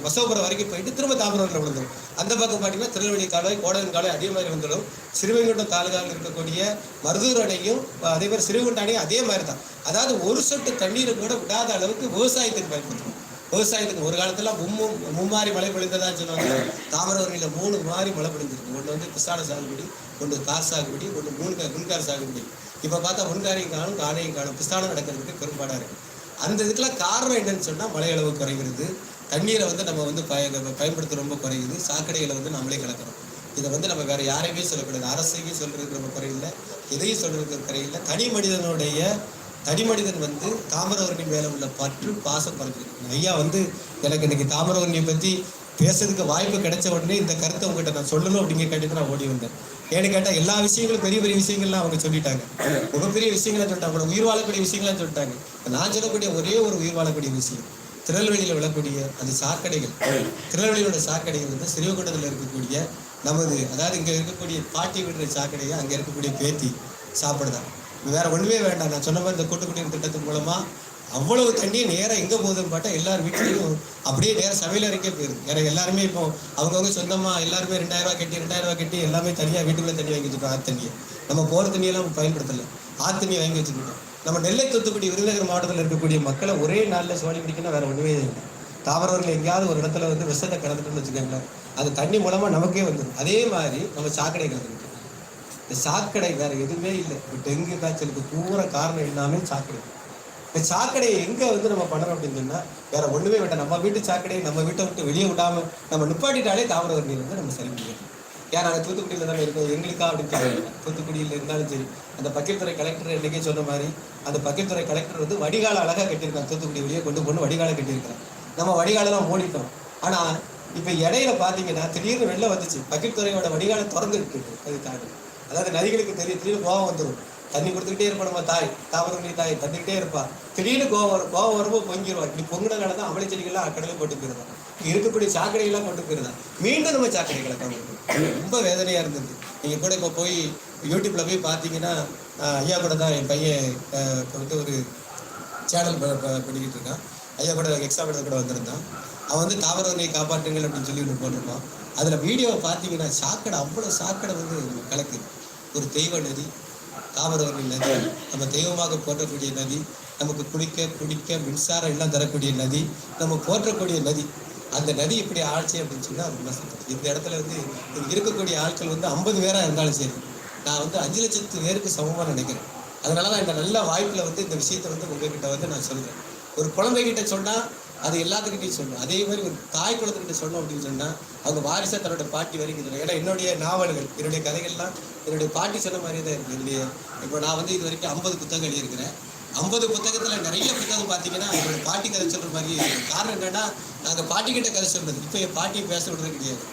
வசோபுரம் வரைக்கும் போயிட்டு திரும்ப தாமிரபரணியில் விழுந்துடும். அந்த பக்கம் பார்த்தீங்கன்னா திருநெல்வேலி கால்வாய், கோடகன் கால்வாய் அதே மாதிரி வந்துடும். சிறுவைகுண்டம் தாலுகாவில் இருக்கக்கூடிய மருதூர் அணையும் அதே மாதிரி சிறுவைகுண்டம் அணையும் அதே மாதிரி தான். அதாவது ஒரு சொட்டு தண்ணீரை கூட விடாத அளவுக்கு விவசாயத்துக்கு பயன்படுத்தணும். விவசாயத்துக்கு ஒரு காலத்துல மும்மாரி மழை பொழிந்ததா சொல்லுவாங்க. தாமிரபரணியில 3 மாறி மழை பொழிஞ்சிருக்கு. ஒன்று வந்து பிசான சாகுபடி, ஒன்று கார் சாகுபடி, ஒன்று முன்கார் சாகுபடி. இப்போ பார்த்தா முன்காரையும் காணும், காணையும் காணும். பிஸ்தானம் நடக்கிறதுக்கு பெரும்பாடாக இருக்கு. அந்த இதுக்கெல்லாம் காரணம் என்னன்னு சொன்னால் மழை அளவு குறைகிறது, தண்ணீரை வந்து நம்ம வந்து பயன்படுத்த ரொம்ப குறையுது, சாக்கடைகளை வந்து நம்மளே கலக்கிறோம். இதை வந்து நம்ம வேற யாரையுமே சொல்லக்கூடாது. அரசையே சொல்றதுக்கு ரொம்ப குறையில்லை, எதையும் சொல்றதுக்கு குறையில்லை. தனி மனிதன் வந்து தாமிரபரணி மேலே உள்ள பற்று பாசம் குறைஞ்சிருக்கு. ஐயா வந்து எனக்கு இன்னைக்கு தாமிரபரணியை பற்றி பேசுறதுக்கு வாய்ப்பு கிடைச்ச உடனே இந்த கருத்தை உங்ககிட்ட நான் சொல்லணும் அப்படிங்கிற கேட்டுட்டு நான் ஓடி வந்தேன். ஏன்னு கேட்டால் எல்லா விஷயங்களும் பெரிய பெரிய விஷயங்கள்லாம் அவங்க சொல்லிட்டாங்க, மிகப்பெரிய விஷயங்களாம் சொல்லிட்டாங்க, உயிர் வாழக்கூடிய விஷயங்களாம் சொல்லிட்டாங்க. நான் சொல்லக்கூடிய ஒரே ஒரு உயிர் வாழக்கூடிய விஷயம் திருநெல்வேலியில் விழக்கூடிய அந்த சாக்கடைகள். திருநெல்வேலியோட சாக்கடைகள் வந்து ஸ்ரீவைகுண்டத்தில் இருக்கக்கூடிய நமது, அதாவது இங்கே இருக்கக்கூடிய பாட்டி விடுற சாக்கடையை அங்கே இருக்கக்கூடிய பேத்தி சாப்பிடுதான். வேற ஒன்றுமே வேண்டாம். நான் சொன்ன மாதிரி இந்த கூட்டுக்குடிநீர் திட்டத்தின் மூலமா அவ்வளவு தண்ணி நேரம் எங்கே போகுதுன்னு பார்த்தா எல்லார் வீட்லையும் அப்படியே நேரம் சமையல் அறைக்கே போயிடுது. ஏன்னா எல்லாருமே இப்போ அவங்கவுங்க சொந்தமாக எல்லாருமே 2000 ரூபா கட்டி எல்லாமே தனியாக வீட்டுக்குள்ளே தண்ணி வாங்கி வச்சுருக்கோம். ஆற்று தண்ணியை நம்ம போகிற தண்ணியெல்லாம் பயன்படுத்தலை, ஆற்று தண்ணியை வாங்கி வச்சுருக்கோம். நம்ம நெல்லை, தூத்துக்குடி, விருதுநகர் மாவட்டத்தில் இருக்கக்கூடிய மக்களை ஒரே நாளில் சோழி பிடிக்கணும், வேற ஒன்றுமே இல்லை. தாவரவர்கள் எங்கேயாவது ஒரு இடத்துல வந்து விஷத்தை கலந்துட்டுன்னு வச்சுக்கோங்களேன், அது தண்ணி மூலமாக நமக்கே வந்துடும். அதே மாதிரி நம்ம சாக்கடை கலந்துக்கிட்டோம். இந்த சாக்கடை வேற எதுவுமே இல்லை. இப்போ டெங்கு காய்ச்சலுக்கு பூரா காரணம் எல்லாமே சாக்கடை. இந்த சாக்கடையை எங்கே வந்து நம்ம பண்ணுறோம் அப்படின்னு சொன்னால் வேற ஒன்றுமே வேண்டாம். நம்ம வீட்டு சாக்கடையை நம்ம வீட்டை விட்டு வெளியே விடாமல் நம்ம நிப்பாட்டிட்டாலே தாமிரபரணி வந்து நம்ம சரி முடியாது. ஏன் நாங்கள் தூத்துக்குடியில் தானே இருக்கோம், எங்களுக்கா அப்படின்னு கேட்கல. தூத்துக்குடியில் இருந்தாலும் சரி, அந்த பக்கீர்துறை கலெக்டர் என்றைக்கே சொன்ன மாதிரி அந்த பக்கீர்துறை கலெக்டர் வந்து வடிகால அழகாக கட்டியிருக்காங்க. தூத்துக்குடி வெளியே கொண்டு வடிகால கட்டியிருக்கிறோம். நம்ம வடிகாலெல்லாம் மூடிட்டோம். ஆனால் இப்போ இடையில பார்த்தீங்கன்னா திடீர்னு வெளில வந்துச்சு, பக்கீர்துறையோட வடிகாலை திறந்து இருக்கு. அதுக்காக அதாவது நதிகளுக்கு திடீர்னு கோவம் வந்துடும். தண்ணி கொடுத்துக்கிட்டே இருப்பா நம்ம தாமிரபரணி தாய் தந்துக்கிட்டே இருப்பா. திடீர்னு கோவம் வரும்போது பொங்கிடுவா. இப்படி பொங்கின காலம் தான் அவளை செடிகள்லாம் கடலில் போட்டு போயிருந்தான், இருக்கக்கூடிய சாக்கடைகள்லாம் கொண்டு போயிருந்தான். மீண்டும் நம்ம சாக்கடைகளை கவனிக்கணும். ரொம்ப வேதனையாக இருந்தது. நீங்கள் கூட இப்போ போய் யூடியூப்பில் போய் பார்த்தீங்கன்னா ஐயா கூட தான் என் பையன் வந்து ஒரு சேனல் பண்ணிக்கிட்டு இருக்கான். ஐயா கூட எக்ஸாம் எடுத்து கூட வந்திருந்தான். அவன் வந்து தாமிரபரணியை காப்பாற்றுங்கள் அப்படின்னு சொல்லி ஒன்று போட்டிருப்பான். அதில் வீடியோவை பார்த்தீங்கன்னா சாக்கடை, அவ்வளோ சாக்கடை வந்து கலக்குது. ஒரு தெய்வ நதி தாமிரபரணி நதி, நம்ம தெய்வமாக போற்றக்கூடிய நதி, நமக்கு குடிக்க மின்சாரம் எல்லாம் தரக்கூடிய நதி, நம்ம போற்றக்கூடிய நதி. அந்த நதி இப்படி ஆட்சி அப்படின்னு சொன்னால் ரொம்ப சந்தோஷம். இந்த இடத்துல வந்து இருக்கக்கூடிய ஆட்கள் வந்து 50 பேராக இருந்தாலும் சரி, நான் வந்து 5 லட்சத்து பேருக்கு சமமாக நினைக்கிறேன். அதனால தான் இந்த நல்ல வாய்ப்பில் வந்து இந்த விஷயத்தை வந்து உங்ககிட்ட வந்து நான் சொல்கிறேன். ஒரு குழந்தைகிட்ட சொன்னால் அது எல்லாத்துக்கிட்டையும் சொல்லணும். அதே மாதிரி ஒரு தாய் குழந்தைகிட்ட சொன்னோம் அப்படின்னு சொன்னால் அவங்க வாரிசாக தன்னோட பாட்டி வரைக்கும் சொல்லணும். ஏன்னா என்னுடைய நாவல்கள், என்னுடைய கதைகள்லாம் என்னுடைய பாட்டி சொன்ன மாதிரியே தான் இருக்குது. என்னுடைய இப்போ நான் வந்து இது வரைக்கும் 50 புத்தகம் எழுதியிருக்கிறேன். 50 புத்தகத்தில் நிறைய புத்தகம் பார்த்தீங்கன்னா என்னோட பாட்டி கதை சொல்கிற மாதிரியே இருக்குது. காரணம் என்னென்னா நாங்கள் பாட்டிக்கிட்ட கதை சொல்கிறது. இப்போ என் பாட்டியை பேச விடுறது கிடையாது.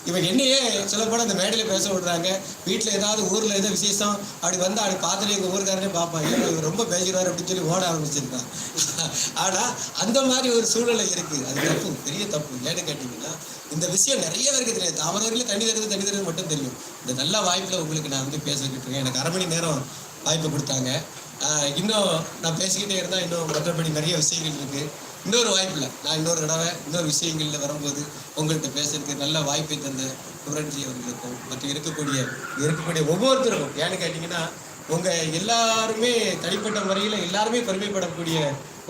இவன் என்னையே சொல்லப்போனால் அந்த மேடையில் பேச விடுறாங்க. வீட்டில் ஏதாவது ஊரில் ஏதோ விசேஷம் அப்படி வந்து அப்படி பார்த்துட்டு எங்கள் ஊருக்காரனே பார்ப்பான், ஏன் இவர் ரொம்ப பேசுகிறார் அப்படின்னு சொல்லி ஓட ஆரம்பிச்சிருக்கான். ஆனால் அந்த மாதிரி ஒரு சூழ்நிலை இருக்குது. அது தப்பு, பெரிய தப்பு. ஏன்னு கேட்டிங்கன்னா இந்த விஷயம் நிறைய பேருக்கு தெரியாது. தாமிரபரணியில் தண்ணி தருது மட்டும் தெரியும். இந்த நல்ல வாய்ப்பில் உங்களுக்கு நான் வந்து பேசிக்கிட்டு இருக்கேன். எனக்கு 1/2 மணி நேரம் வாய்ப்பு கொடுத்தாங்க. இன்னும் நான் பேசிக்கிட்டே இருந்தால் இன்னும் மற்றபடி நிறைய விஷயங்கள் இருக்குது. இன்னொரு வாய்ப்பில் நான் இன்னொரு தடவை இன்னொரு விஷயங்களில் வரும்போது உங்கள்கிட்ட பேசுறதுக்கு நல்ல வாய்ப்பை தந்த புரட்சி அவர்களுக்கும் மற்றும் இருக்கக்கூடிய ஒவ்வொருத்தருக்கும், ஏன்னு கேட்டிங்கன்னா உங்கள் எல்லாருமே தனிப்பட்ட முறையில் எல்லாருமே பெருமைப்படக்கூடிய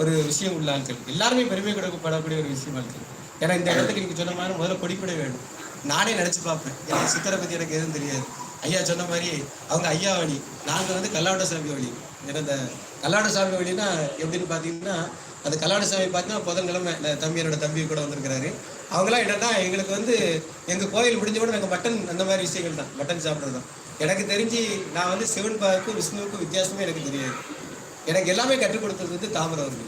ஒரு விஷயம் உள்ள ஆட்கள், எல்லாருமே பெருமைப்படக்கூடிய ஒரு விஷயம் ஆட்கள். ஏன்னா இந்த இடத்துக்கு நீங்கள் சொன்ன மாதிரி முதல்ல கொடிப்படை வேணும். நானே நினச்சி பார்ப்பேன். எனக்கு சித்தரை பற்றி எனக்கு எதுவும் தெரியாது. ஐயா சொன்ன மாதிரி அவங்க ஐயா வழி, நாங்கள் வந்து கல்லாவட்டசாமி வழி. ஏன்னா இந்த கல்லாவட்டசாமி வழின்னா எப்படின்னு பார்த்தீங்கன்னா அந்த கல்லாவட்டசாமி பார்த்தீங்கன்னா புதன்கிழமை என்னோட தம்பி கூட வந்திருக்கிறாரு. அவங்களாம் என்னன்னா எங்களுக்கு வந்து எங்கள் கோயில் முடிஞ்ச கூட நாங்கள் மட்டன் அந்த மாதிரி விஷயங்கள் தான், மட்டன் சாப்பிட்றது தான். எனக்கு தெரிஞ்சு நான் வந்து சிவன் பாவுக்கும் விஷ்ணுவுக்கும் வித்தியாசமே எனக்கு தெரியாது. எனக்கு எல்லாமே கற்றுக் கொடுத்தது வந்து தாமிரபரணி.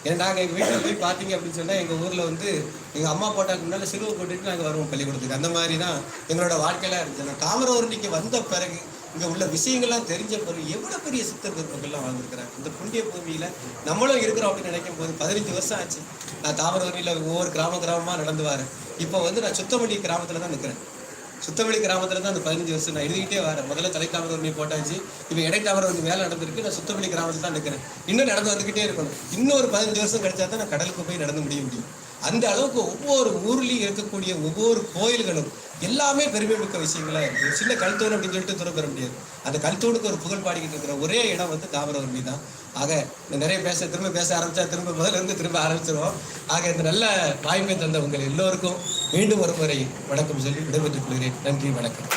ஏன்னா நாங்கள் எங்கள் வீட்டில் போய் பார்த்தீங்க அப்படின்னு சொன்னால் எங்கள் ஊரில் வந்து எங்கள் அம்மா போட்டாக்கு முன்னால் சிலுவை போட்டுட்டு நாங்கள் வருவோம் பள்ளிக்கூடத்துக்கு. அந்த மாதிரி தான் எங்களோட வாழ்க்கையெல்லாம் இருந்துச்சு. நான் தாமிரபரணிக்கு வந்த பிறகு இங்கே உள்ள விஷயங்கள்லாம் தெரிஞ்ச பிறகு எவ்வளோ பெரிய சித்தர் பெருமக்கள்லாம் வாழ்ந்துருக்கிறாங்க. இந்த புண்ணிய பூமியில் நம்மளும் இருக்கிறோம் அப்படின்னு நினைக்கும் போது 15 வருஷம் ஆச்சு. நான் தாமிரபரணியில் ஒவ்வொரு கிராமமாக நடந்து வரேன். இப்போ வந்து நான் சுத்தமல்லி கிராமத்தில் தான் நிற்கிறேன். சுத்தவெளி கிராமத்துல தான் அந்த 15 வருஷம் நான் எழுதிக்கிட்டே வரேன். முதல்ல தலைத்தாமரை போட்டாச்சு, இப்போ இடைத்தாமரை வேலை நடந்திருக்கு. நான் சுத்தவெளி கிராமத்தில் தான் நிற்கிறேன். இன்னும் நடந்து வந்துக்கிட்டே இருக்கணும். இன்னொரு 15 வருஷம் கழிச்சா தான் நான் கடலுக்கு போய் நடந்து முடியும். அந்த அளவுக்கு ஒவ்வொரு ஊர்லேயும் இருக்கக்கூடிய ஒவ்வொரு கோயில்களும் எல்லாமே பெருமை மிக்க விஷயங்களா இருக்குது. சின்ன கல்தூண் அப்படின்னு சொல்லிட்டு தூரம் பெற முடியாது. அந்த கல்தூணுக்கு ஒரு புகழ் பாடிக்கிட்டு இருக்கிற ஒரே இடம் வந்து தாமிரவர்ணி தான். ஆக நிறைய திரும்ப பேச ஆரம்பிச்சா முதல்ல இருந்து திரும்ப ஆரம்பிச்சிருவோம். ஆக இந்த நல்ல வாய்ப்பை தந்த உங்கள் எல்லோருக்கும் மீண்டும் ஒரு முறை வணக்கம் சொல்லி விடைபெற்றுக் கொள்கிறேன். நன்றி, வணக்கம்.